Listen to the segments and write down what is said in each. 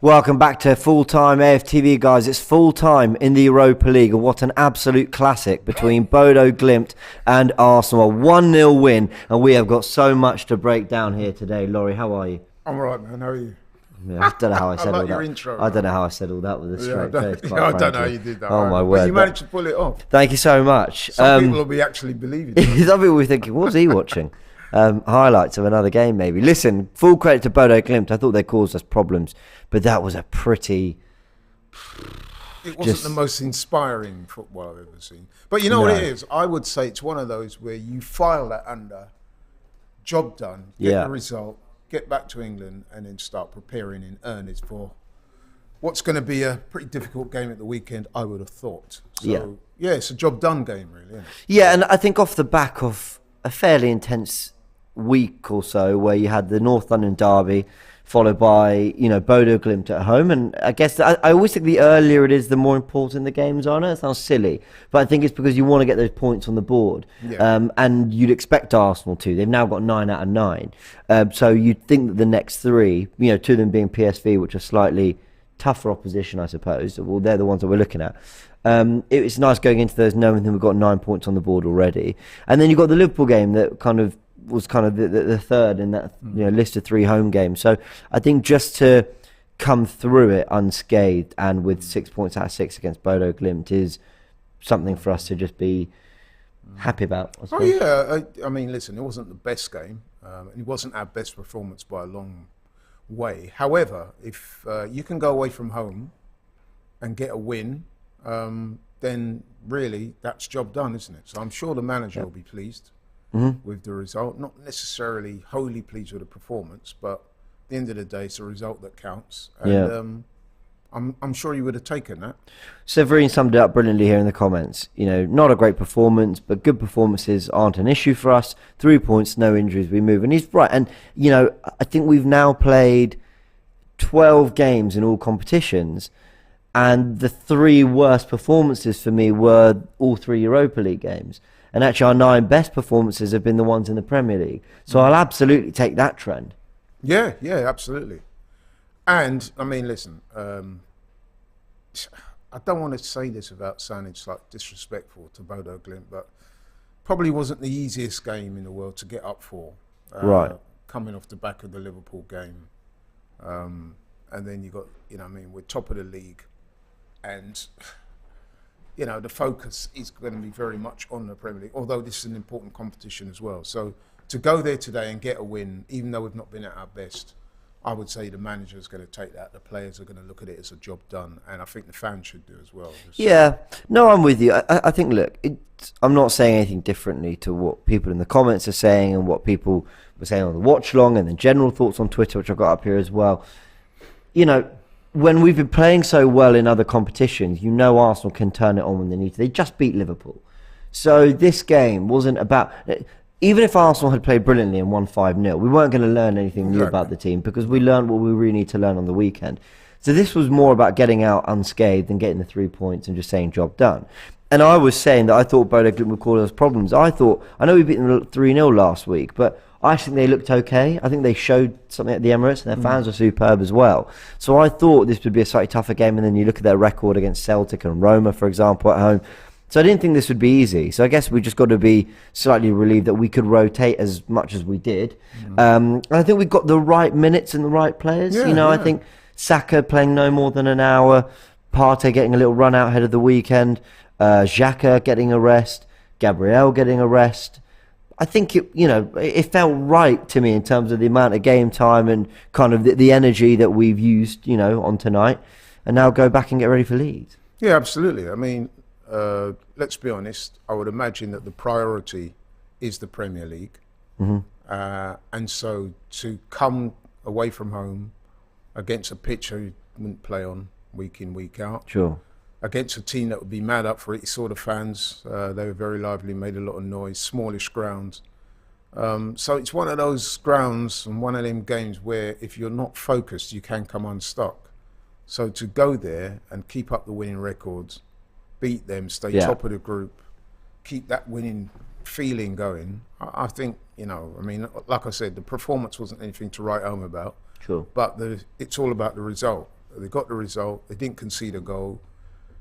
Welcome back to full-time AFTV, guys. It's full-time in the Europa League, and what an absolute classic between Bodø, Glimt and Arsenal. 1-0 win, and we have got so much to break down here today. Laurie, how are you? I'm all right, man. How are you? Yeah, I don't know how I said I like all your that. Intro, I don't know how I said all that with a straight face. I don't know how you did that. Oh, my but word. you managed to pull it off. Thank you so much. Some people will be actually believing it. Some people will be thinking, what was he watching? Highlights of another game, maybe. Listen, full credit to Bodø Glimt. I thought they caused us problems, but that was a pretty... It wasn't the most inspiring football I've ever seen. But you know what it is? I would say it's one of those where you file that under, job done, get the result, get back to England, and then start preparing in earnest for what's going to be a pretty difficult game at the weekend, I would have thought. So, yeah, it's a job done game, really. Isn't it? Yeah, and I think off the back of a fairly intense week or so where you had the North London derby followed by, Bodø Glimt at home, and I guess I always think the earlier it is, the more important the games are. I know it sounds silly, but I think it's because you want to get those points on the board, and you'd expect Arsenal to. They've now got 9 out of 9, so you'd think that the next three, two of them being PSV, which are slightly tougher opposition, I suppose. Well, they're the ones that we're looking at. It's nice going into those knowing that we've got 9 points on the board already, and then you've got the Liverpool game that was the third in that list of 3 home games. So I think just to come through it unscathed and with 6 points out of 6 against Bodø Glimt is something for us to just be happy about. Oh yeah, I mean, listen, it wasn't the best game. It wasn't our best performance by a long way. However, if you can go away from home and get a win, then really that's job done, isn't it? So I'm sure the manager will be pleased with the result. Not necessarily wholly pleased with the performance, but at the end of the day, it's a result that counts. And I'm sure you would have taken that. Severine summed it up brilliantly here in the comments. Not a great performance, but good performances aren't an issue for us. 3 points, no injuries, we move. And he's right. And, I think we've now played 12 games in all competitions, and the 3 worst performances for me were all 3 Europa League games. And actually our 9 best performances have been the ones in the Premier League. So I'll absolutely take that trend. Yeah, absolutely. And, I mean, listen, I don't want to say this without sounding disrespectful to Bodø Glimt, but probably wasn't the easiest game in the world to get up for. Coming off the back of the Liverpool game. And then you got, we're top of the league. And... the focus is going to be very much on the Premier League, although this is an important competition as well. So to go there today and get a win, even though we've not been at our best, I would say the manager is going to take that. The players are going to look at it as a job done, and I think the fans should do as well. No, I'm with you. I think, look, I'm not saying anything differently to what people in the comments are saying and what people were saying on the watch long and the general thoughts on Twitter, which I've got up here as well. When we've been playing so well in other competitions, Arsenal can turn it on when they need to. They just beat Liverpool. So this game wasn't about... Even if Arsenal had played brilliantly and won 5-0, we weren't going to learn anything new about the team because we learned what we really need to learn on the weekend. So this was more about getting out unscathed and getting the 3 points and just saying job done. And I was saying that I thought Bodø Glimt would cause us problems. I know we beat them 3-0 last week, but I think they looked okay. I think they showed something at the Emirates, and their fans were superb as well. So I thought this would be a slightly tougher game, and then you look at their record against Celtic and Roma, for example, at home. So I didn't think this would be easy. So I guess we just got to be slightly relieved that we could rotate as much as we did. And I think we got the right minutes and the right players. I think Saka playing no more than an hour, Partey getting a little run out ahead of the weekend, Xhaka getting a rest, Gabriel getting a rest. I think it felt right to me in terms of the amount of game time and kind of the energy that we've used, on tonight, and now go back and get ready for Leeds. Yeah, absolutely. I mean, let's be honest. I would imagine that the priority is the Premier League, and so to come away from home against a pitch you wouldn't play on week in, week out. Sure. Against a team that would be mad up for it. You saw the fans, they were very lively, made a lot of noise, smallish grounds. So it's one of those grounds and one of them games where if you're not focused, you can come unstuck. So to go there and keep up the winning records, beat them, stay top of the group, keep that winning feeling going, I think, like I said, the performance wasn't anything to write home about. Sure. But it's all about the result. They got the result. They didn't concede a goal.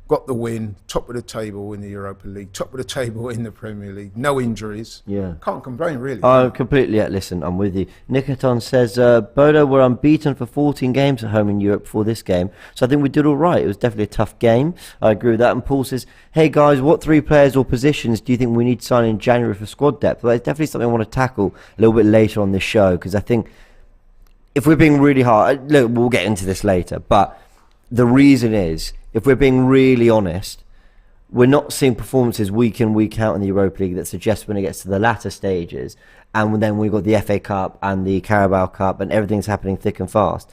Got the win. Top of the table in the Europa League. Top of the table in the Premier League. No injuries. Yeah. Can't complain, really. Oh, completely. Yeah, listen, I'm with you. Nikaton says, Bodø were unbeaten for 14 games at home in Europe before this game. So I think we did all right. It was definitely a tough game. I agree with that. And Paul says, hey guys, what 3 players or positions do you think we need to sign in January for squad depth? Well, it's definitely something I want to tackle a little bit later on this show, because I think if we're being really hard, look, we'll get into this later, but the reason is, if we're being really honest, we're not seeing performances week in, week out in the Europa League that suggest when it gets to the latter stages, and then we've got the FA Cup and the Carabao Cup and everything's happening thick and fast,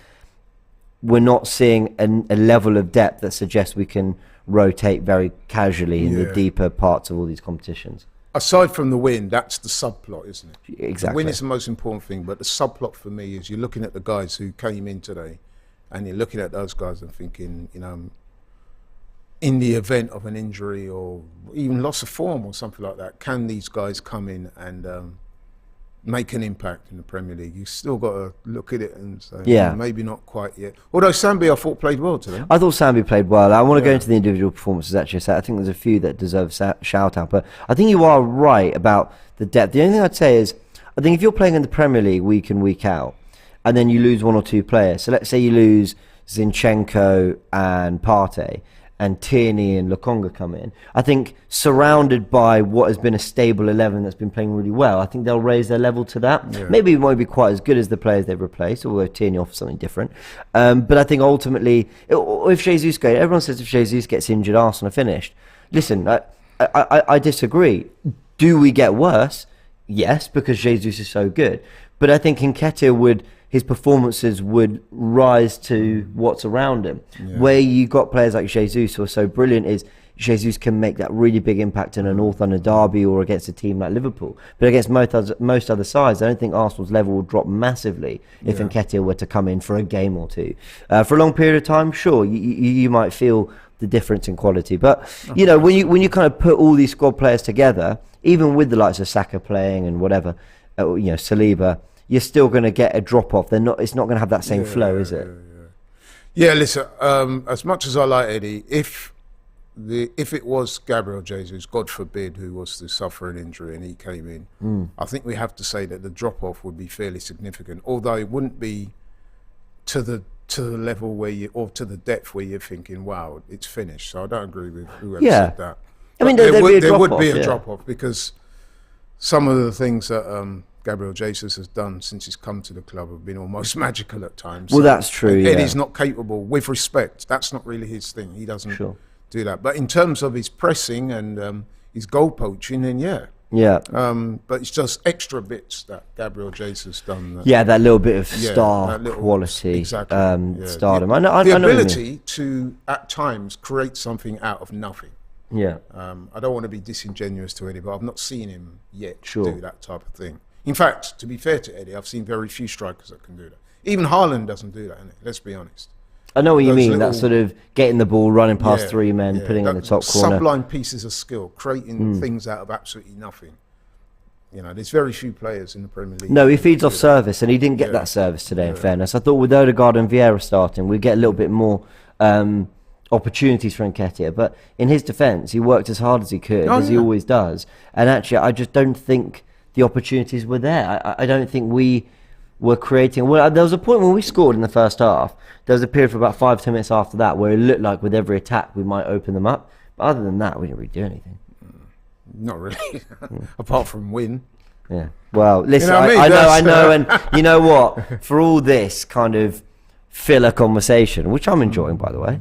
we're not seeing a level of depth that suggests we can rotate very casually in the deeper parts of all these competitions. Aside from the win, that's the subplot, isn't it? Exactly. The win is the most important thing, but the subplot for me is you're looking at the guys who came in today, and you're looking at those guys and thinking, in the event of an injury or even loss of form or something like that, can these guys come in and make an impact in the Premier League? You still got to look at it and say, maybe not quite yet. Although Sambi, I thought, played well today. I thought Sambi played well. I want to go into the individual performances, actually. So I think there's a few that deserve shout out, but I think you are right about the depth. The only thing I'd say is, I think if you're playing in the Premier League week in, week out, and then you lose 1 or 2 players, so let's say you lose Zinchenko and Partey, and Tierney and Lokonga come in, I think surrounded by what has been a stable 11 that's been playing really well, I think they'll raise their level to that. Yeah. Maybe it won't be quite as good as the players they've replaced, although Tierney offers something different. But I think ultimately, if Jesus goes, everyone says if Jesus gets injured, Arsenal are finished. Listen, I disagree. Do we get worse? Yes, because Jesus is so good. But I think Nketiah his performances would rise to what's around him. Yeah. Where you got players like Jesus who are so brilliant is Jesus can make that really big impact in a North London derby or against a team like Liverpool. But against most other sides, I don't think Arsenal's level will drop massively if Nketiah were to come in for a game or two. For a long period of time, sure, you might feel the difference in quality. But, when you kind of put all these squad players together, even with the likes of Saka playing and whatever, Saliba, you're still going to get a drop-off. It's not going to have that same flow, is it? Yeah, listen, as much as I like Eddie, if it was Gabriel Jesus, God forbid, who was to suffer an injury and he came in, I think we have to say that the drop-off would be fairly significant, although it wouldn't be to the level or to the depth where you're thinking, wow, it's finished. So I don't agree with whoever said that. I mean, there would be a drop-off because some of the things that Gabriel Jesus has done since he's come to the club have been almost magical at times. Well, that's true. Eddie's not capable, with respect. That's not really his thing. He doesn't do that. But in terms of his pressing and his goal poaching, then but it's just extra bits that Gabriel Jesus has done. That little bit of star quality, exactly. Stardom. The ability to, at times, create something out of nothing. Yeah. I don't want to be disingenuous to Eddie, but I've not seen him yet do that type of thing. In fact, to be fair to Eddie, I've seen very few strikers that can do that. Even Haaland doesn't do that, innit? Let's be honest. I know what you mean. That sort of getting the ball, running past 3 men, putting it in the top corner. Sublime pieces of skill, creating things out of absolutely nothing. There's very few players in the Premier League. No, he feeds off service, and he didn't get that service today, in fairness. I thought with Odegaard and Vieira starting, we'd get a little bit more opportunities for Nketiah. But in his defence, he worked as hard as he could, as he always does. And actually, I just don't think the opportunities were there. I don't think we were creating. Well, there was a point when we scored in the first half. There was a period for about 5-10 minutes after that where it looked like with every attack we might open them up. But other than that, we didn't really do anything. Not really, apart from win. Yeah. Well, listen, I know, and you know what? For all this kind of filler conversation, which I'm enjoying, by the way,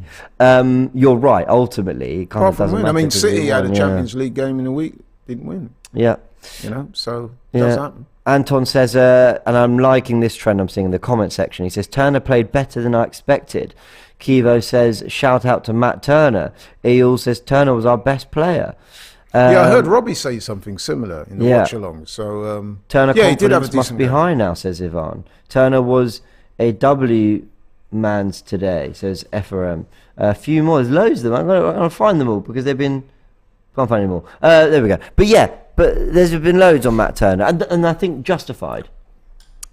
you're right. Ultimately, it kind of doesn't matter. I mean, City had a Champions League game in a week, didn't win. Yeah. So it does happen. Anton says, and I'm liking this trend I'm seeing in the comment section. He says, Turner played better than I expected. Kivo says, shout out to Matt Turner. Eel says, Turner was our best player. I heard Robbie say something similar in the watch-along. So, Turner he did have a must be high now, says Ivan. Turner was a W man's today, says FRM. A few more. There's loads of them. I'm going to find them all because they've been... Can't find any more. There we go. But there's been loads on Matt Turner, and I think justified.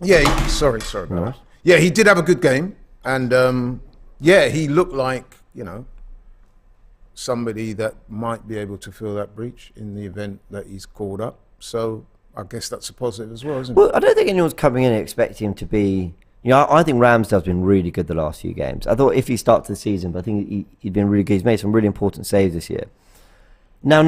Yeah, sorry about that. Yeah, he did have a good game, and yeah, he looked like, somebody that might be able to fill that breach in the event that he's called up. So I guess that's a positive as well, isn't it? Well, I don't think anyone's coming in expecting him to be. I think Ramsdale's been really good the last few games. I thought if he starts the season, but I think he'd been really good. He's made some really important saves this year. Now,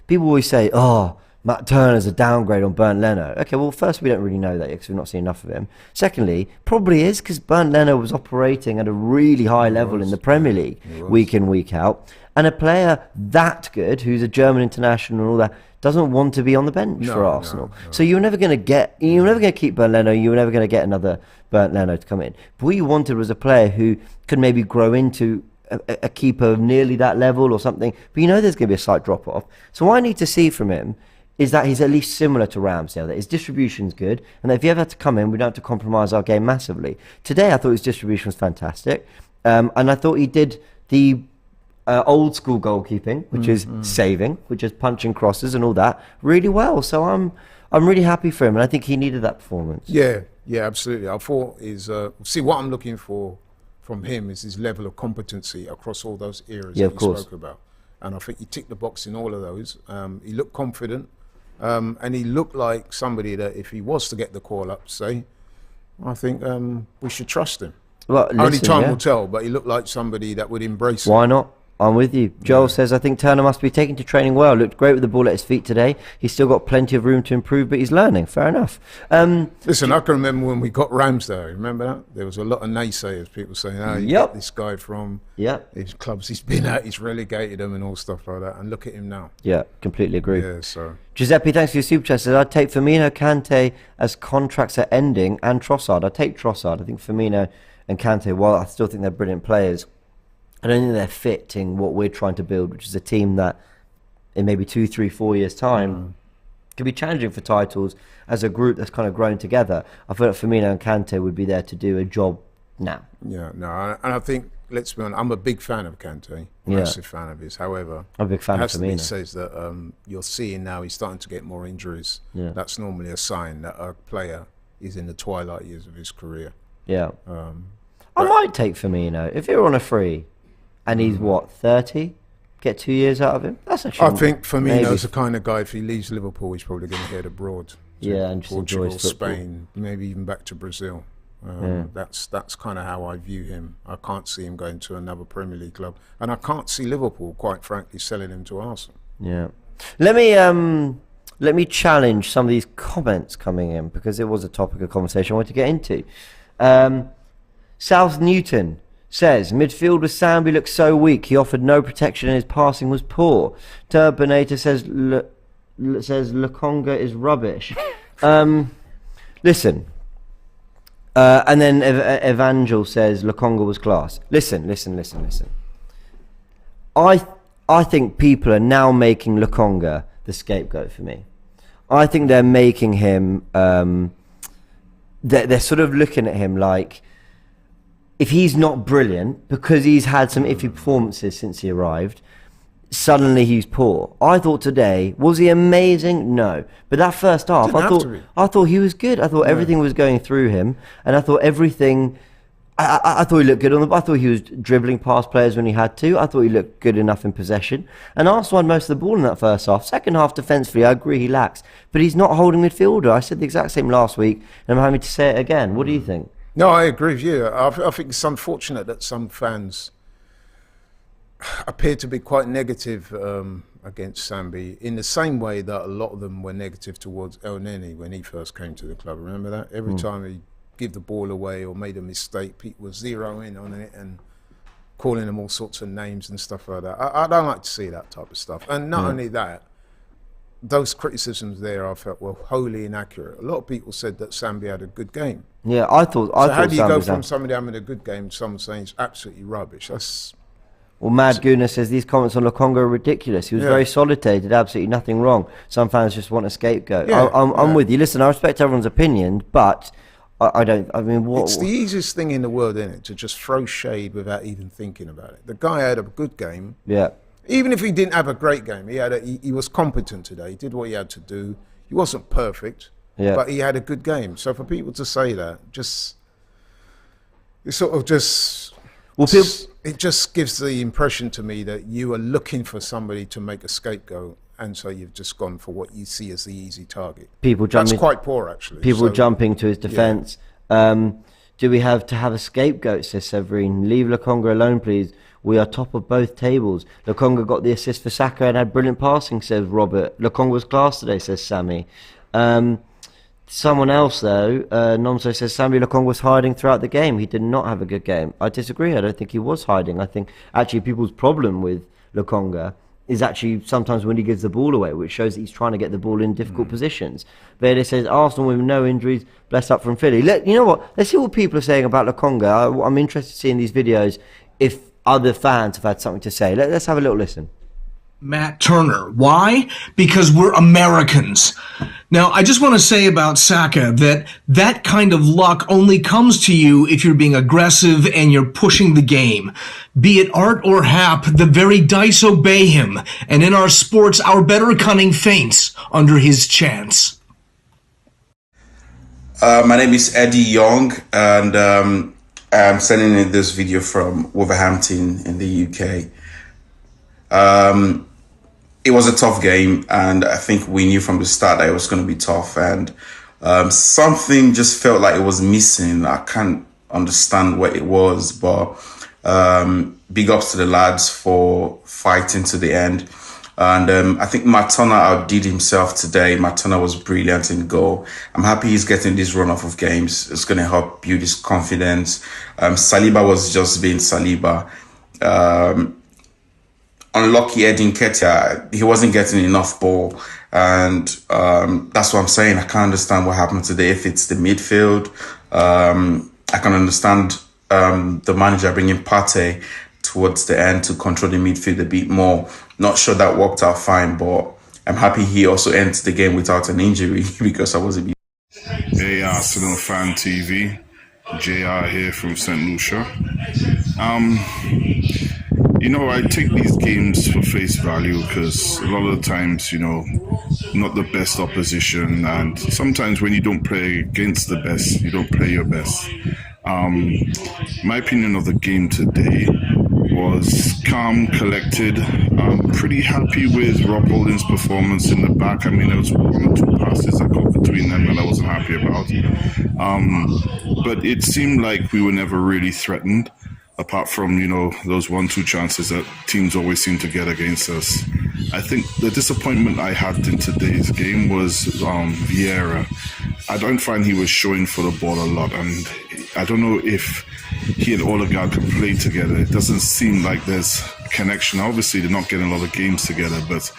people always say, "Oh, Matt Turner's a downgrade on Bernd Leno." Okay, well, first, we don't really know that because we've not seen enough of him. Secondly, probably is because Bernd Leno was operating at a really high level in the Premier League week in, week out. And a player that good, who's a German international and all that, doesn't want to be on the bench for Arsenal. No. So you're never going to keep Bernd Leno. You were never going to get another Bernd Leno to come in. But what you wanted was a player who could maybe grow into a keeper of nearly that level or something. But there's going to be a slight drop off. So what I need to see from him is that he's at least similar to Ramsdale, that his distribution's good, and that if he ever had to come in, we don't have to compromise our game massively. Today, I thought his distribution was fantastic, and I thought he did the old school goalkeeping, which is saving, which is punching crosses and all that, really well. So I'm really happy for him, and I think he needed that performance. Yeah, absolutely. I thought what I'm looking for from him is his level of competency across all those areas that you spoke about. And I think he ticked the box in all of those. He looked confident, and he looked like somebody that if he was to get the call up, say, I think we should trust him. Well, only time will tell, but he looked like somebody that would embrace it. Why not? I'm with you. Joel says, I think Turner must be taken to training well. Looked great with the ball at his feet today. He's still got plenty of room to improve, but he's learning. Fair enough. Listen, I can remember when we got Ramsdale. Remember that? There was a lot of naysayers, people saying, you get this guy from his clubs he's been at, he's relegated them and all stuff like that. And look at him now. Yeah, completely agree. Yeah, so. Giuseppe, thanks for your super chat. Says, I'd take Firmino, Kante as contracts are ending, and Trossard. I'd take Trossard. I think Firmino and Kante, while I still think they're brilliant players, I don't think they're fitting what we're trying to build, which is a team that in maybe 2, 3, 4 years' time could be challenging for titles as a group that's kind of grown together. I feel like Firmino and Kante would be there to do a job now. Yeah, no, and I think, let's be honest, I'm a big fan of Kante, massive fan of his. However, I'm a big fan of Firmino. He says that you're seeing now he's starting to get more injuries. Yeah. That's normally a sign that a player is in the twilight years of his career. Yeah. I might take Firmino if you're on a free. And he's 30? Get 2 years out of him? That's actually. I think Firmino's the kind of guy, if he leaves Liverpool, he's probably going to head abroad. And Portugal, Spain, maybe even back to Brazil. That's kind of how I view him. I can't see him going to another Premier League club, and I can't see Liverpool, quite frankly, selling him to Arsenal. Yeah. Let me challenge some of these comments coming in because it was a topic of conversation I wanted to get into. South Newton says, midfield with Sambi looks so weak. He offered no protection and his passing was poor. Turbinator says Lokonga is rubbish. Listen. And then Evangel says Lokonga was class. Listen. I think people are now making Lokonga the scapegoat for me. I think they're making him... they're sort of looking at him like... If he's not brilliant, because he's had some iffy performances since he arrived, suddenly he's poor. I thought today, was he amazing? No. But that first half, I thought he was good. I thought everything was going through him, and I thought everything... I thought he looked good on the ball. I thought he was dribbling past players when he had to. I thought he looked good enough in possession. And Arsenal had most of the ball in that first half. Second half, defensively, I agree he lacks. But he's not holding midfielder. I said the exact same last week, and I'm having to say it again. What do you think? No, I agree with you. I think it's unfortunate that some fans appear to be quite negative against Sambi in the same way that a lot of them were negative towards El Neni when he first came to the club. Remember that? Every time he give the ball away or made a mistake, people were zeroing on it and calling him all sorts of names and stuff like that. I don't like to see that type of stuff. And not only that, those criticisms there I felt were wholly inaccurate. A lot of people said that Sambi had a good game. Yeah, I thought. So how do you go from somebody having a good game to someone saying it's absolutely rubbish? That's. Well, Mad Guna says these comments on Lokonga are ridiculous. He was very solid today, did absolutely nothing wrong. Some fans just want a scapegoat. Yeah, I'm with you. Listen, I respect everyone's opinion, but I don't. I mean, what? It's the easiest thing in the world, isn't it, to just throw shade without even thinking about it. The guy had a good game. Yeah. Even if he didn't have a great game, he was competent today. He did what he had to do. He wasn't perfect, but he had a good game. So for people to say that, it sort of just, it just gives the impression to me that you are looking for somebody to make a scapegoat, and so you've just gone for what you see as the easy target. That's quite poor, actually. People jumping to his defence. Yeah. Do we have to have a scapegoat, says Severine. Leave Lokonga alone, please. We are top of both tables. Lokonga got the assist for Saka and had brilliant passing, says Robert. Lokonga was class today, says Sammy. Someone else, though, Nomso says, Sammy Lokonga was hiding throughout the game. He did not have a good game. I disagree. I don't think he was hiding. I think actually people's problem with Lokonga is actually sometimes when he gives the ball away, which shows that he's trying to get the ball in difficult positions. Verde says, Arsenal with no injuries, blessed up from Philly. You know what? Let's see what people are saying about Lokonga. I'm interested to see in these videos if other fans have had something to say. Let's have a little listen. Matt Turner. Why? Because we're Americans. Now, I just want to say about Saka that kind of luck only comes to you if you're being aggressive and you're pushing the game. Be it art or hap, the very dice obey him. And in our sports, our better cunning faints under his chance. My name is Eddie Young, and I'm sending in this video from Wolverhampton in the UK. It was a tough game, and I think we knew from the start that it was going to be tough, and something just felt like it was missing. I can't understand what it was, but big ups to the lads for fighting to the end. And I think Matona outdid himself today. Matona was brilliant in goal. I'm happy he's getting this run off of games. It's going to help build his confidence. Saliba was just being Saliba. Unlucky Edin Ketia, he wasn't getting enough ball. And that's what I'm saying. I can't understand what happened today. If it's the midfield, I can understand the manager bringing Partey towards the end to control the midfield a bit more. Not sure that worked out fine, but I'm happy he also ends the game without an injury because I was a bit... Hey, Arsenal Fan TV. JR here from St. Lucia. You know, I take these games for face value because a lot of the times, you know, not the best opposition, and sometimes when you don't play against the best, you don't play your best. My opinion of the game today was calm, collected. I'm pretty happy with Rob Holding's performance in the back. I mean, there was one or two passes I got between them that I wasn't happy about. But it seemed like we were never really threatened, apart from, you know, those 1-2 chances that teams always seem to get against us. I think the disappointment I had in today's game was Vieira. I don't find he was showing for the ball a lot, and I don't know if he and Odegaard can play together. It doesn't seem like there's a connection. Obviously, they're not getting a lot of games together, but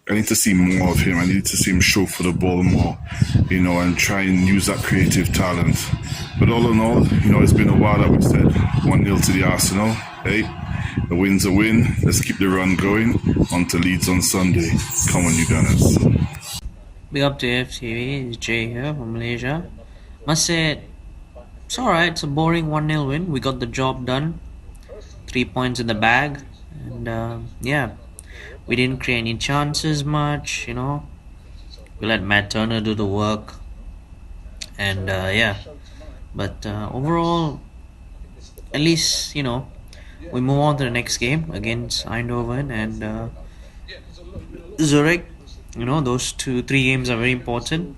I need to see more of him. I need to see him show for the ball more, you know, and try and use that creative talent. But all in all, you know, it's been a while that we said 1-0 to the Arsenal. Hey, the win's a win. Let's keep the run going on to Leeds on Sunday. Come on, you Gunners. Big up to AFTV, it's Jay here from Malaysia. Must say, it's alright, it's a boring 1-0 win. We got the job done. 3 points in the bag. And yeah, we didn't create any chances much, you know. We let Matt Turner do the work. And yeah, but overall, at least, you know, we move on to the next game against Eindhoven and Zurich. You know, those 2-3 games are very important.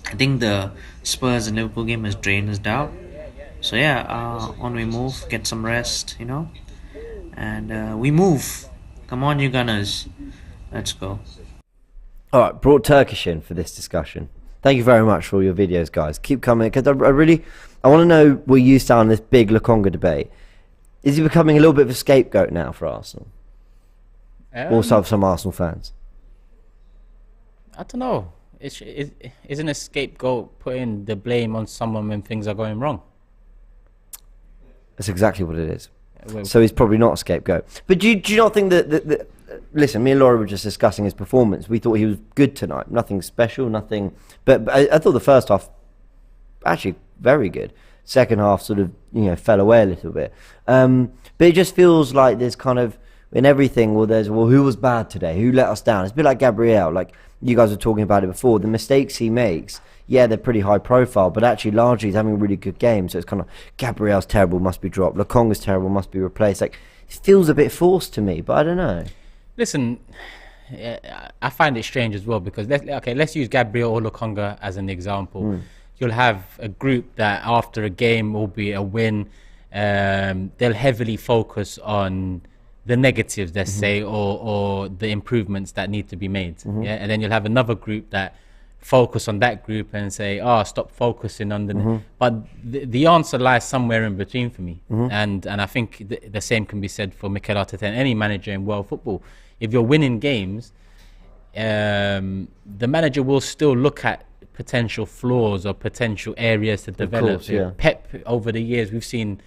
I think the Spurs and Liverpool game has drained us out. So yeah, on we move, get some rest, you know, and we move. Come on, you Gunners, let's go. All right, brought Turkish in for this discussion. Thank you very much for all your videos, guys. Keep coming, because I want to know where you stand on this big Lokonga debate. Is he becoming a little bit of a scapegoat now for Arsenal? Also, some Arsenal fans. I don't know. Isn't a scapegoat putting the blame on someone when things are going wrong? That's exactly what it is. So he's probably not a scapegoat. But do you not think that listen, me and Laura were just discussing his performance. We thought he was good tonight. Nothing special, nothing. But I thought the first half, actually, very good. Second half sort of, you know, fell away a little bit. But it just feels like there's kind of, in everything, who was bad today? Who let us down? It's a bit like Gabriel, like you guys were talking about it before. The mistakes he makes, yeah, they're pretty high profile, but actually largely he's having a really good game. So it's kind of, Gabriel's terrible, must be dropped. Lokonga's terrible, must be replaced. Like, it feels a bit forced to me, but I don't know. Listen, I find it strange as well, because let's use Gabriel or Lokonga as an example. You'll have a group that after a game, albeit a win, they'll heavily focus on the negatives, let's say, or the improvements that need to be made. Yeah, and then you'll have another group that focus on that group and say, stop focusing on the but the answer lies somewhere in between for me. And I think the same can be said for Mikel Arteta and any manager in world football. If you're winning games, the manager will still look at potential flaws or potential areas to develop. Of course, yeah. Pep, over the years, we've seen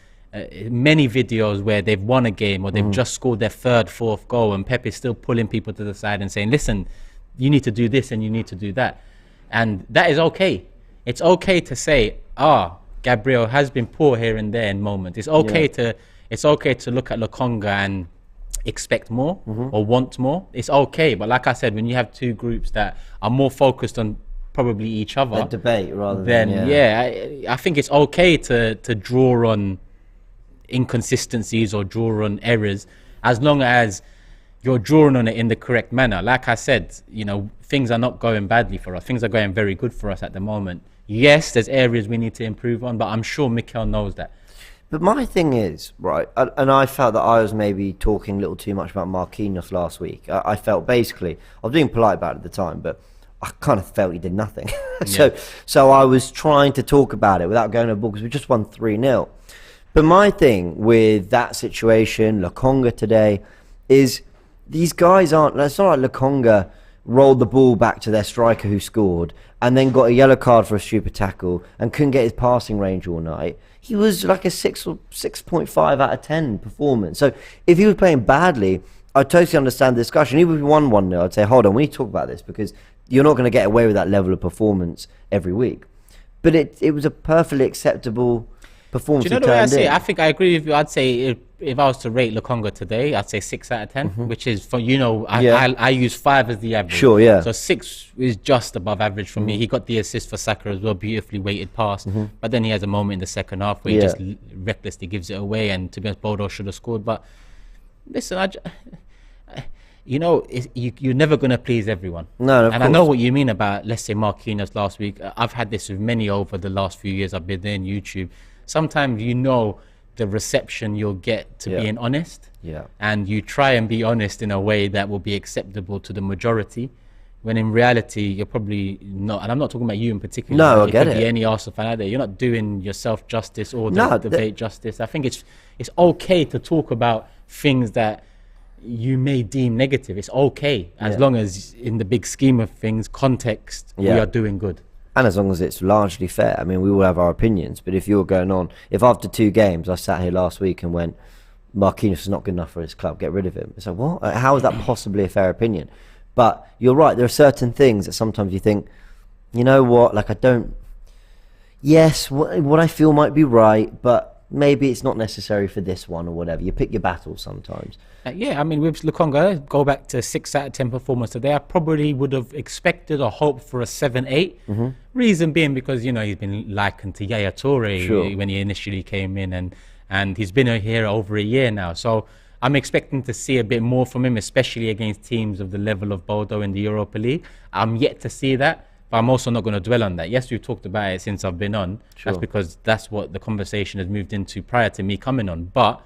many videos where they've won a game or they've just scored their third, fourth goal, and Pep is still pulling people to the side and saying, listen, you need to do this and you need to do that. And that is okay. It's okay to say, Gabriel has been poor here and there in moments. It's okay to look at Lokonga and expect more or want more. It's okay. But like I said, when you have two groups that are more focused on probably each other, a debate rather then than I think it's okay to draw on inconsistencies or draw on errors, as long as you're drawing on it in the correct manner. Like I said, things are not going badly for us. Things are going very good for us at the moment. Yes, there's areas we need to improve on, but I'm sure Mikel knows that. But my thing is, right, and I felt that I was maybe talking a little too much about Marquinhos last week. I felt basically, I was being polite about it at the time, but I kind of felt he did nothing. So I was trying to talk about it without going overboard, because we just won 3-0. But my thing with that situation, Lokonga today, is these guys it's not like Lokonga rolled the ball back to their striker who scored and then got a yellow card for a stupid tackle and couldn't get his passing range all night. He was like a 6.5 out of 10 performance. So if he was playing badly, I totally understand the discussion. Even if we won 1-0, I'd say, hold on, we need to talk about this, because you're not going to get away with that level of performance every week. But it was a perfectly acceptable performance. Do you know the way I say? I think I agree with you. I'd say if I was to rate Lokonga today, I'd say 6 out of 10, which is for I use 5 as the average. Sure, yeah. So 6 is just above average for me. He got the assist for Saka as well, beautifully weighted pass. But then he has a moment in the second half where he just recklessly gives it away, and to be honest, Bodø should have scored. But listen, you're never going to please everyone. No, of and course. I know what you mean about, let's say, Marquinhos last week. I've had this with many over the last few years I've been in YouTube. Sometimes the reception you'll get to being honest, and you try and be honest in a way that will be acceptable to the majority, when in reality you're probably not. And I'm not talking about you in particular. No, I get it. Could be any Arsenal fan out there. You're not doing yourself justice or the debate justice. I think it's okay to talk about things that you may deem negative. It's okay, as long as in the big scheme of things, context, we are doing good. And as long as it's largely fair. I mean, we all have our opinions, but if you're going on, if after 2 games I sat here last week and went, Marquinhos is not good enough for his club, get rid of him. It's like, what? How is that possibly a fair opinion? But you're right, there are certain things that sometimes you think, you know what, like what I feel might be right, but maybe it's not necessary for this one or whatever. You pick your battles sometimes. I mean, with Lokonga, go back to 6 out of 10 performance today, I probably would have expected or hoped for a 7-8. Reason being because, he's been likened to Yaya Toure when he initially came in, and he's been here over a year now. So I'm expecting to see a bit more from him, especially against teams of the level of Bodø in the Europa League. I'm yet to see that, but I'm also not going to dwell on that. Yes, we've talked about it since I've been on. That's because that's what the conversation has moved into prior to me coming on. But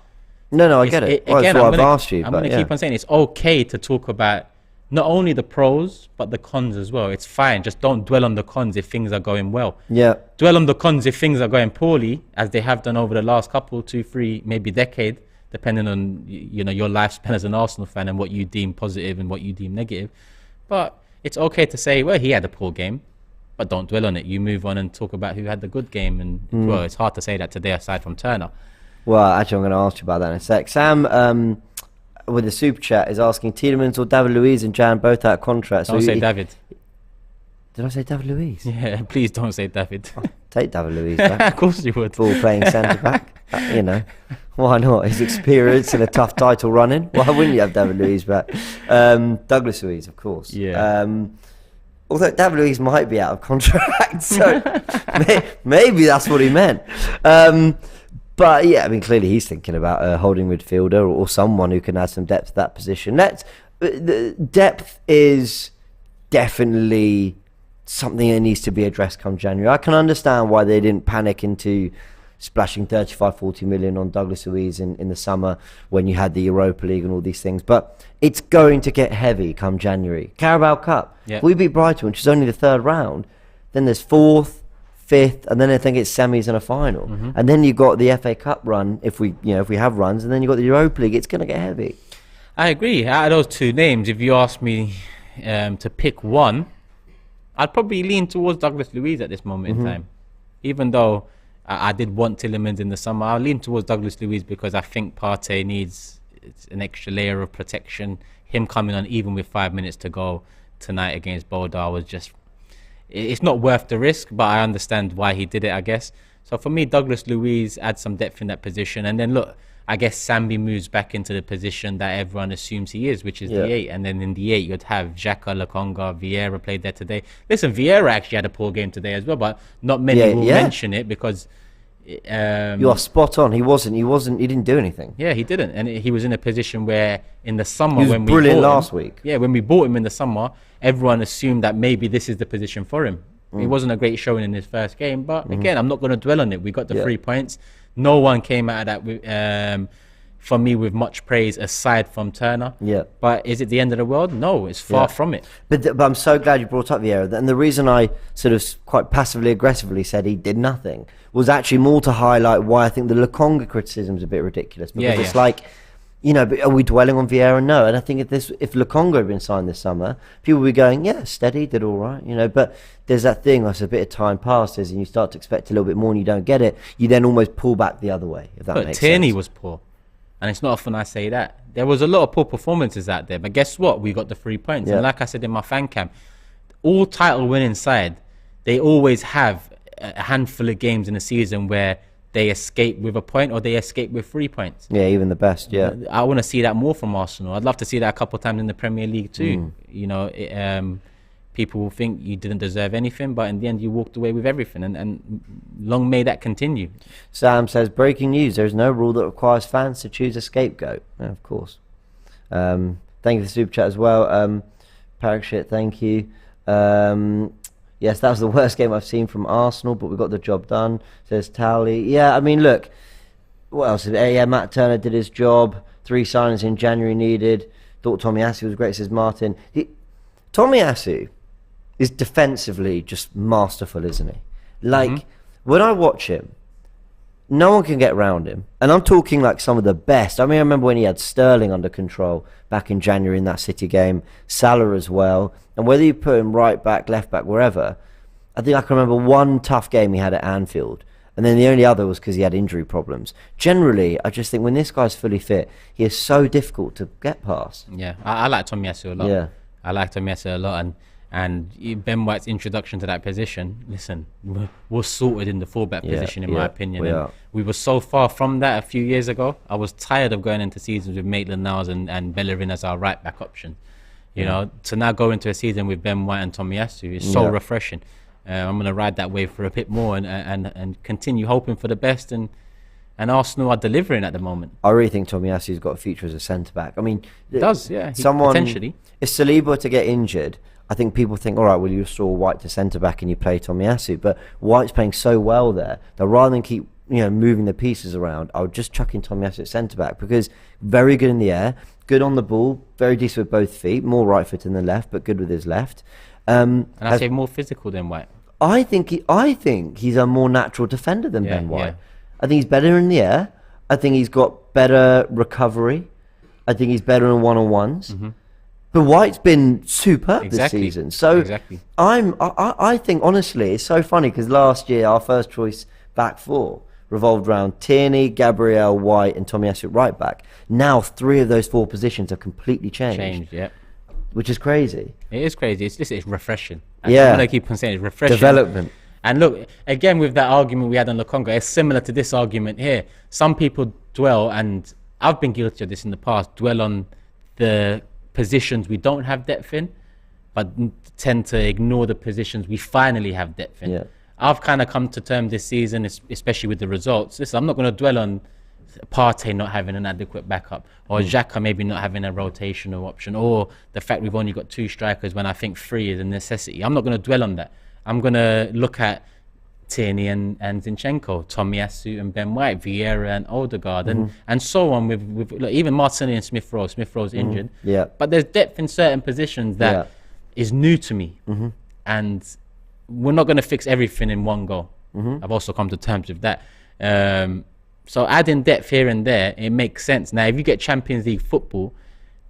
no, I get it. Well, again, that's what I've asked you. I'm going to keep on saying it's okay to talk about not only the pros, but the cons as well. It's fine. Just don't dwell on the cons if things are going well. Yeah. Dwell on the cons if things are going poorly, as they have done over the last couple, 2, 3, maybe decade, depending on your lifespan as an Arsenal fan and what you deem positive and what you deem negative. But it's okay to say, well, he had a poor game, but don't dwell on it. You move on and talk about who had the good game. And well, it's hard to say that today aside from Turner. Well, actually, I'm going to ask you about that in a sec. Sam, with the super chat, is asking Tielemans or David Luiz and Jan both out of contract. Don't say David. Did I say David Luiz? Yeah, please don't say David. Take David Luiz back. Of course you would. Ball playing centre back. Why not? His experience in a tough title running. Why wouldn't you have David Luiz back? Douglas Luiz, of course. Yeah. Although David Luiz might be out of contract, so maybe that's what he meant. But yeah, I mean, clearly he's thinking about a holding midfielder or someone who can add some depth to that position. The depth is definitely something that needs to be addressed come January. I can understand why they didn't panic into splashing 35-40 million on Douglas Luiz in the summer when you had the Europa League and all these things, but it's going to get heavy come January. Carabao Cup, Yep. if we beat Brighton, which is only the third round, then there's fourth, fifth, and then I think it's semis and a final, and then you've got the FA Cup run if we have runs, and then you've got the Europa League. It's going to get heavy. I agree. Out of those two names, if you ask me to pick one, I'd probably lean towards Douglas Luiz at this moment in time. Even though I did want Tielemans in the summer, I'll lean towards Douglas Luiz because I think Partey needs an extra layer of protection. Him coming on even with 5 minutes to go tonight against Bodø was just... It's not worth the risk, but I understand why he did it, I guess. So for me, Douglas Luiz adds some depth in that position. And then look, I guess Sambi moves back into the position that everyone assumes he is, which is the 8. And then in the 8, you'd have Xhaka, Lokonga, Vieira played there today. Listen, Vieira actually had a poor game today as well, but not many will mention it because... you are spot on. He didn't do anything. Yeah, he didn't. And he was in a position where in the summer... He was when we brilliant bought last him, week. Yeah, when we bought him in the summer, everyone assumed that maybe this is the position for him. It wasn't a great showing in his first game, but again, I'm not going to dwell on it. We got the 3 points. No one came out of that with, for me with much praise aside from Turner. Yeah. But is it the end of the world? No, it's far from it. But I'm so glad you brought up Vieira. And the reason I sort of quite passively aggressively said he did nothing was actually more to highlight why I think the Lokonga criticism is a bit ridiculous. Because it's like, but are we dwelling on Vieira? No. And I think if Lokonga had been signed this summer, people would be going, yeah, steady, did all right, But there's that thing, as a bit of time passes and you start to expect a little bit more and you don't get it, you then almost pull back the other way, if that makes sense. But Tierney was poor. And it's not often I say that. There was a lot of poor performances out there. But guess what? We got the 3 points. And like I said in my fan camp, all title winning side, they always have a handful of games in a season where they escape with a point or they escape with 3 points. Yeah, even the best, I want to see that more from Arsenal. I'd love to see that a couple of times in the Premier League too. People will think you didn't deserve anything, but in the end you walked away with everything, and long may that continue. Sam says, breaking news, there is no rule that requires fans to choose a scapegoat. Yeah, of course. Thank you for the super chat as well. Parashit, thank you. Yes, that was the worst game I've seen from Arsenal, but we got the job done, says Towley. Yeah, I mean, look, what else? Yeah, Matt Turner did his job. 3 signings in January needed. Thought Tomiyasu was great, says Martin. Tomiyasu is defensively just masterful, isn't he? Like, when I watch him, no one can get around him. And I'm talking like some of the best. I mean, I remember when he had Sterling under control back in January in that City game, Salah as well. And whether you put him right back, left back, wherever, I think I can remember one tough game he had at Anfield. And then the only other was because he had injury problems. Generally, I just think when this guy's fully fit, he is so difficult to get past. Yeah, I like Tomiyasu a lot. Yeah. I like Tomiyasu a lot. And Ben White's introduction to that position, listen, was sorted in the fullback position, in my opinion. We were so far from that a few years ago. I was tired of going into seasons with Maitland-Niles and Bellerin as our right back option. You know, to now go into a season with Ben White and Tomiyasu is so refreshing. I'm going to ride that wave for a bit more and continue hoping for the best. And Arsenal are delivering at the moment. I really think Tomiyasu's got a future as a centre-back. I mean... It does, potentially. If Saliba were to get injured, I think people think, all right, well, you restore White to centre-back and you play Tomiyasu. But White's playing so well there that rather than keep moving the pieces around, I would just chuck in Tomiyasu at centre-back because very good in the air, good on the ball, very decent with both feet, more right-footed than left, but good with his left. And I say more physical than White. I think he's a more natural defender than Ben White. Yeah. I think he's better in the air. I think he's got better recovery. I think he's better in one-on-ones. But White's been superb this season. So I think, honestly, it's so funny because last year our first choice back four revolved around Tierney, Gabriel, White and Tomiyasu right back. Now 3 of those 4 positions have completely changed. Which is crazy. It is crazy. It's refreshing. I'm going to keep on saying it's refreshing. Development. And look, again, with that argument we had on Lokonga, it's similar to this argument here. Some people dwell, and I've been guilty of this in the past, dwell on the positions we don't have depth in, but tend to ignore the positions we finally have depth in. Yeah. I've kind of come to terms this season, especially with the results. Listen, I'm not going to dwell on Partey not having an adequate backup, or Xhaka maybe not having a rotational option, or the fact we've only got 2 strikers when I think 3 is a necessity. I'm not going to dwell on that. I'm going to look at Tierney and Zinchenko, Tomiyasu and Ben White, Vieira and Odegaard, and so on. With look, even Martinelli and Smith Rowe. Smith Rowe's injured. Yeah. But there's depth in certain positions that is new to me, and we're not going to fix everything in one go. I've also come to terms with that. So adding depth here and there, it makes sense. Now, if you get Champions League football,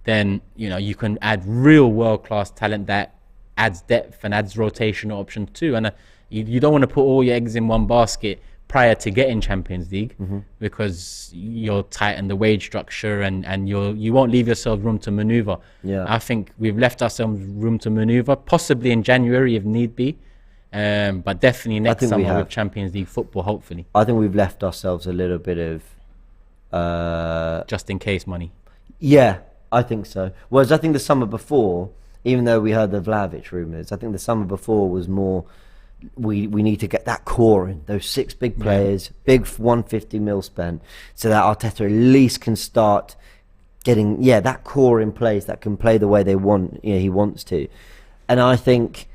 then you can add real world-class talent that adds depth and adds rotational options too. And you don't want to put all your eggs in one basket prior to getting Champions League, because you're tight in the wage structure, and you won't leave yourself room to maneuver. I think we've left ourselves room to maneuver, possibly in January if need be. But definitely next summer with Champions League football, hopefully. I think we've left ourselves a little bit of just in case money. Yeah, I think so. Whereas I think the summer before, even though we heard the Vlahovic rumours, I think the summer before was more, we need to get that core in, those 6 big players, big 150 mil spent, so that Arteta at least can start getting that core in place that can play the way they want, he wants to. And I think